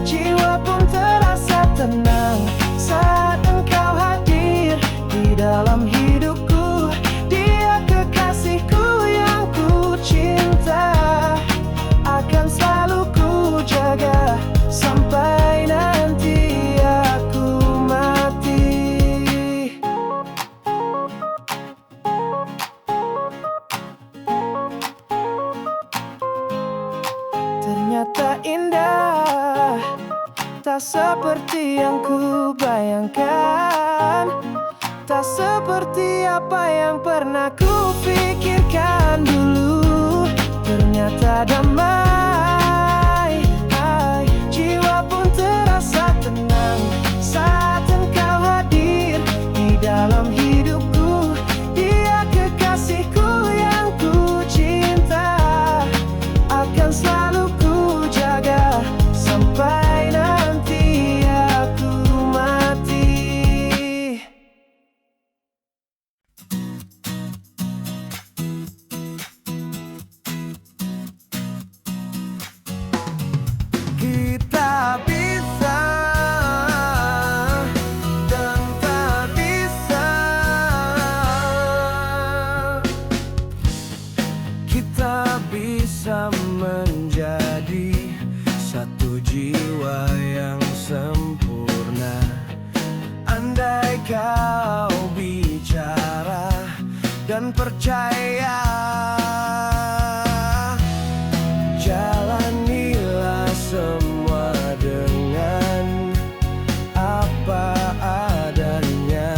jiwa pun terasa tenang saat engkau hadir di dalam hidupku. Dia kekasihku yang ku cinta, akan selalu ku jaga sampai nanti aku mati. Ternyata indah, tak seperti yang ku bayangkan. Tak seperti apa yang pernah ku pikirkan dulu. Ternyata damai, jiwa pun terasa tenang saat engkau hadir di dalam hidupku. Dia kekasihku yang ku cinta, akan selalu ku jaga sampai nanti aku mati. Kita bisa dan tak bisa. Kita bisa menjadi satu jiwa yang sempurna. Andai kau bicara dan percaya, jalanilah semua dengan apa adanya.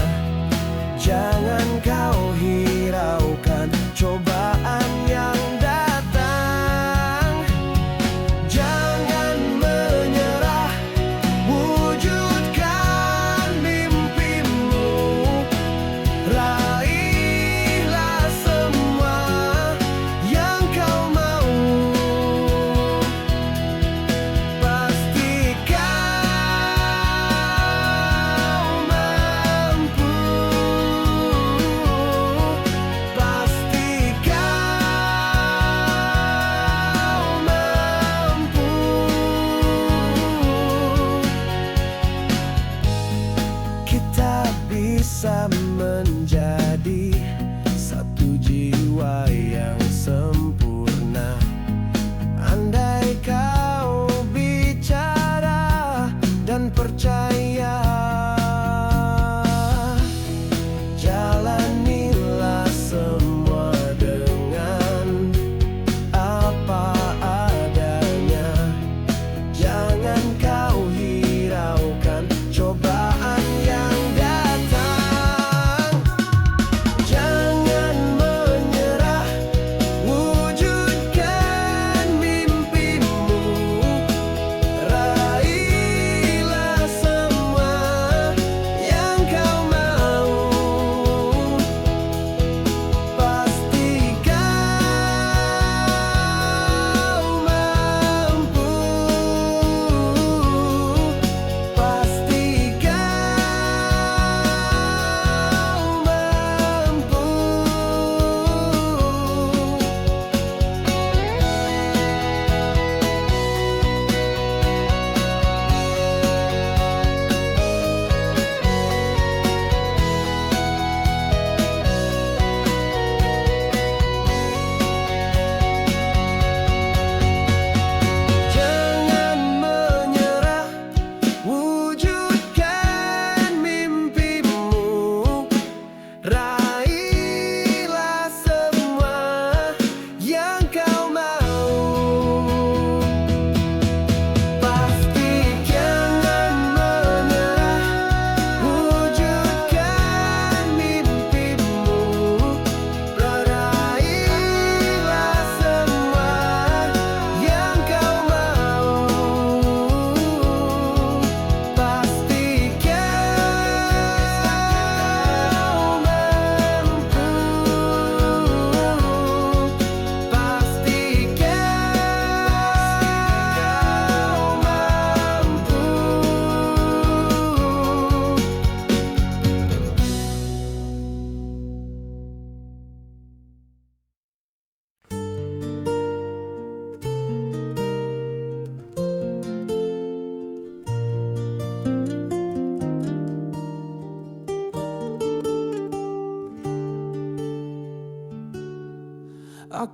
Jangan kau hiraukan cobaan yang datang. Jangan menyerah, wujudkan mimpimu. Raihlah semua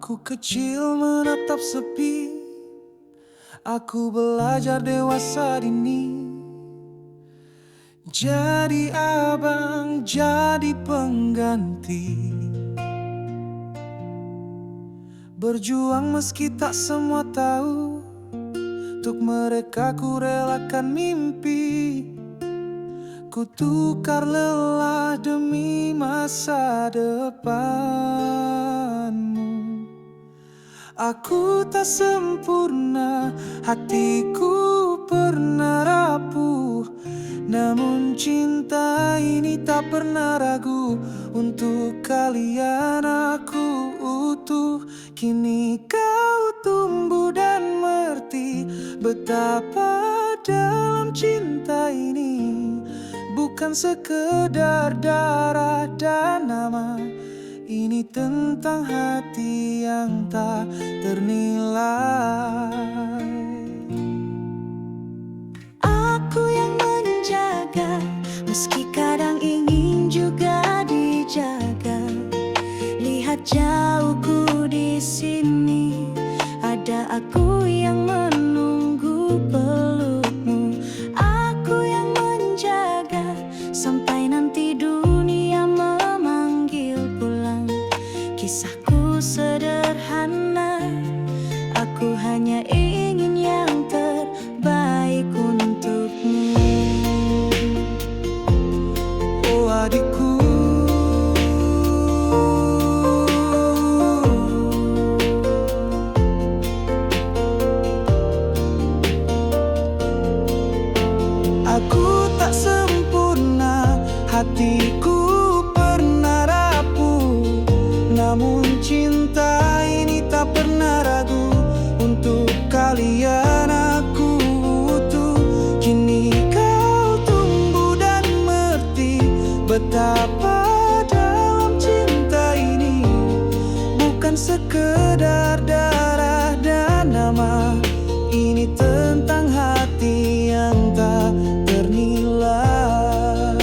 Aku kecil menatap sepi, aku belajar dewasa dini. Jadi abang, jadi pengganti. Berjuang meski tak semua tahu, untuk mereka ku relakan mimpi. Ku tukar lelah demi masa depanmu. Aku tak sempurna, hatiku pernah rapuh, namun cinta ini tak pernah ragu. Untuk kalian aku utuh. Kini kau tumbuh dan mengerti betapa dalam cinta ini bukan sekedar darah dan nama. Ini tentang hati yang tak ternilai. Aku yang menjaga, meski kadang ingin juga dijaga. Lihat jauhku di sini, ada aku yang menunggu pelukmu. Aku yang menjaga sampai nanti dunia memanggil pulang. Kisahku sederhana, aku hanya ingin yang terbaik untukmu. Oh adikku, aku tak sempurna, hatiku pernah rapuh, namun cinta ini tak pernah ragu. Untuk kalian aku utuh. Kini kau tumbuh dan mengerti betapa dalam cinta ini bukan sekedar darah dan nama. Ini tentang hati yang tak ternilai.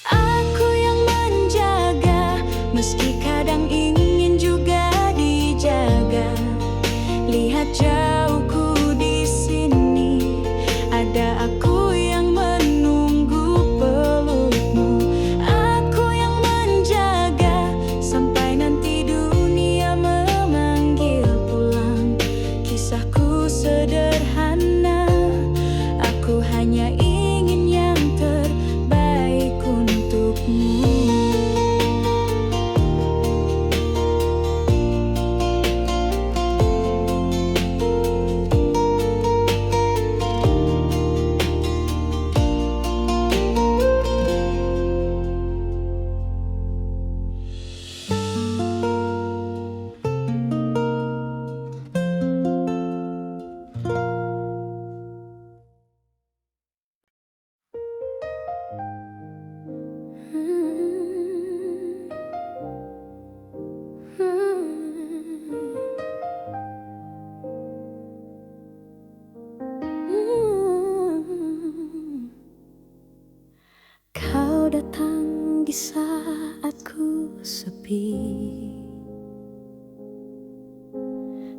Aku yang menjaga, meski kadang ingin juga dijaga. Lihat jauhku di sini, ada aku yang menunggu pelukmu. Aku yang menjaga sampai nanti dunia memanggil pulang. Kisahku sederhana, aku hanya ingin yang terbaik untukmu. Kau datang di saat ku sepi,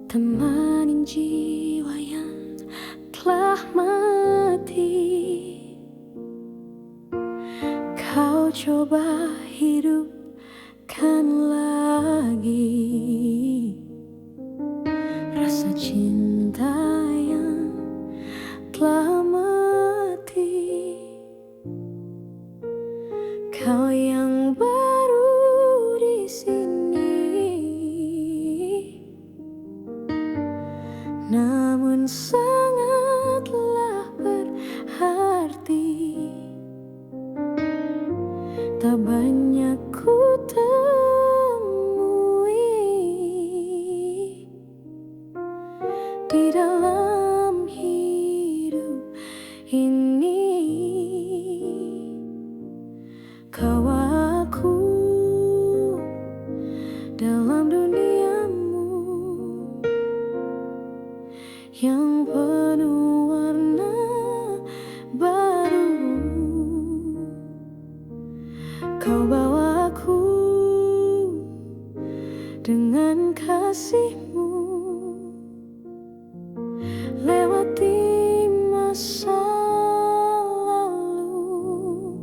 temanin jiwa yang telah mati. Kau coba hidupkan lagi rasa cinta yang telah mati. Kau yang baru di sini, namun sangatlah berarti. Tak banyak ku temui di dalam hidup ini. Kau aku dalam duniamu yang penuh warna baru. Kau bawa aku kasihmu, lewati masa lalu,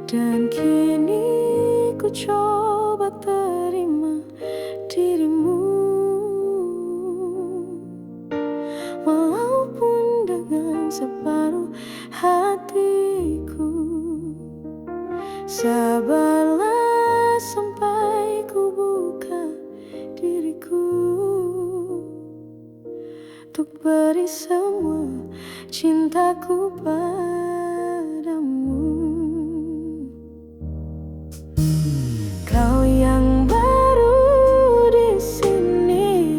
dan kini ku coba terima dirimu, walaupun dengan separuh hatiku. Sabarlah sampai ku buka diriku, untuk beri semua cintaku padamu. Kau yang baru di sini,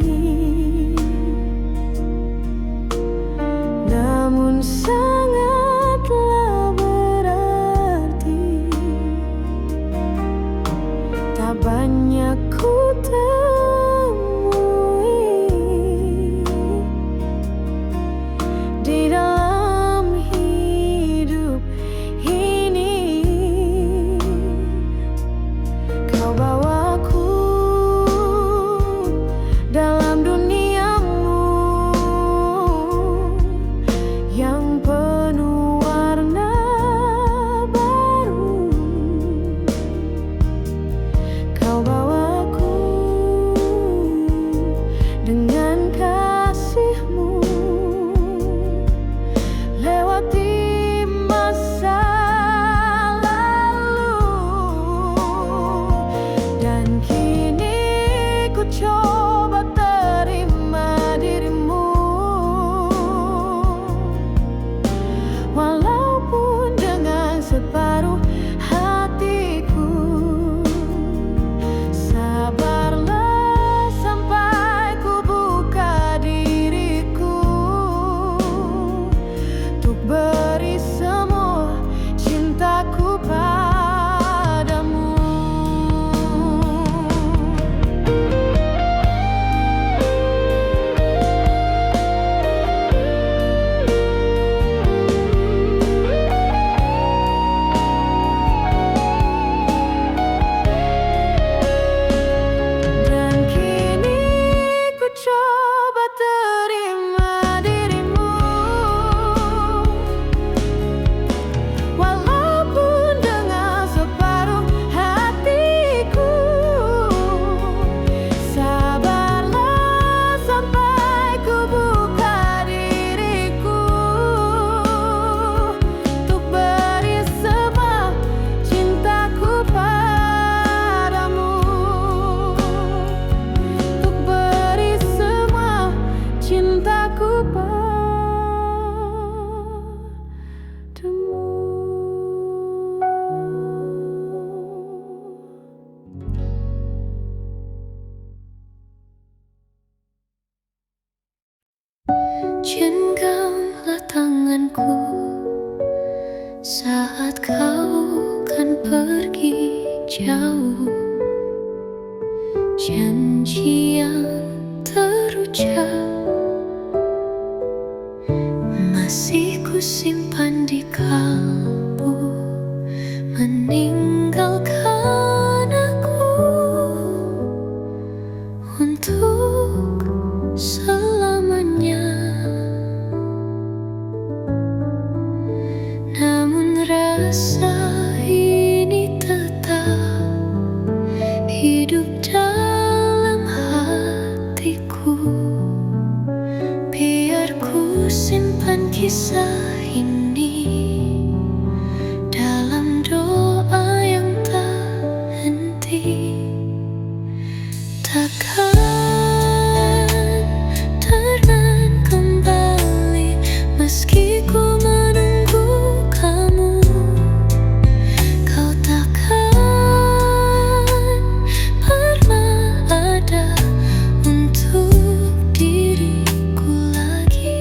namun sangatlah berarti. Tak banyak ku temui di dalam hidup ini. Kau bawaku dalam duniamu yang penuh warna baru. Kau bawaku dengan kasihmu, lewati masa lalu, dan kini ku coba terima dirimu, walaupun dengan separuh hatiku. Sabarlah sampai ku buka diriku, untuk beri semua cintaku padamu. Dan kini ku coba terima dirimu, walaupun dengan separuh hatiku. Sabarlah sampai ku buka diriku, untuk beri semua cintaku padamu, untuk beri semua cintaku padamu. Genggamlah tanganku saat kau kan pergi jauh. Janji yang terucap masih ku simpan di kalbu, meninggalkan aku untuk selamanya. Namun rasa ini tetap hidup dalam hatiku. Biar ku simpan kisah ini dalam doa yang tak henti. Takkan terulang kembali meski ku menunggu kamu. Kau takkan pernah ada untuk diriku lagi.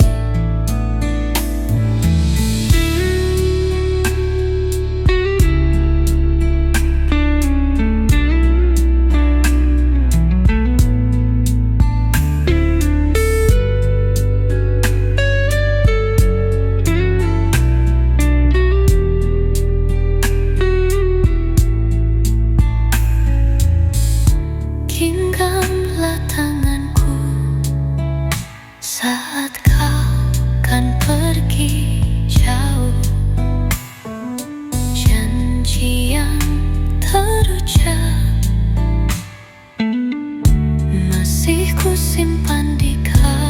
di kau.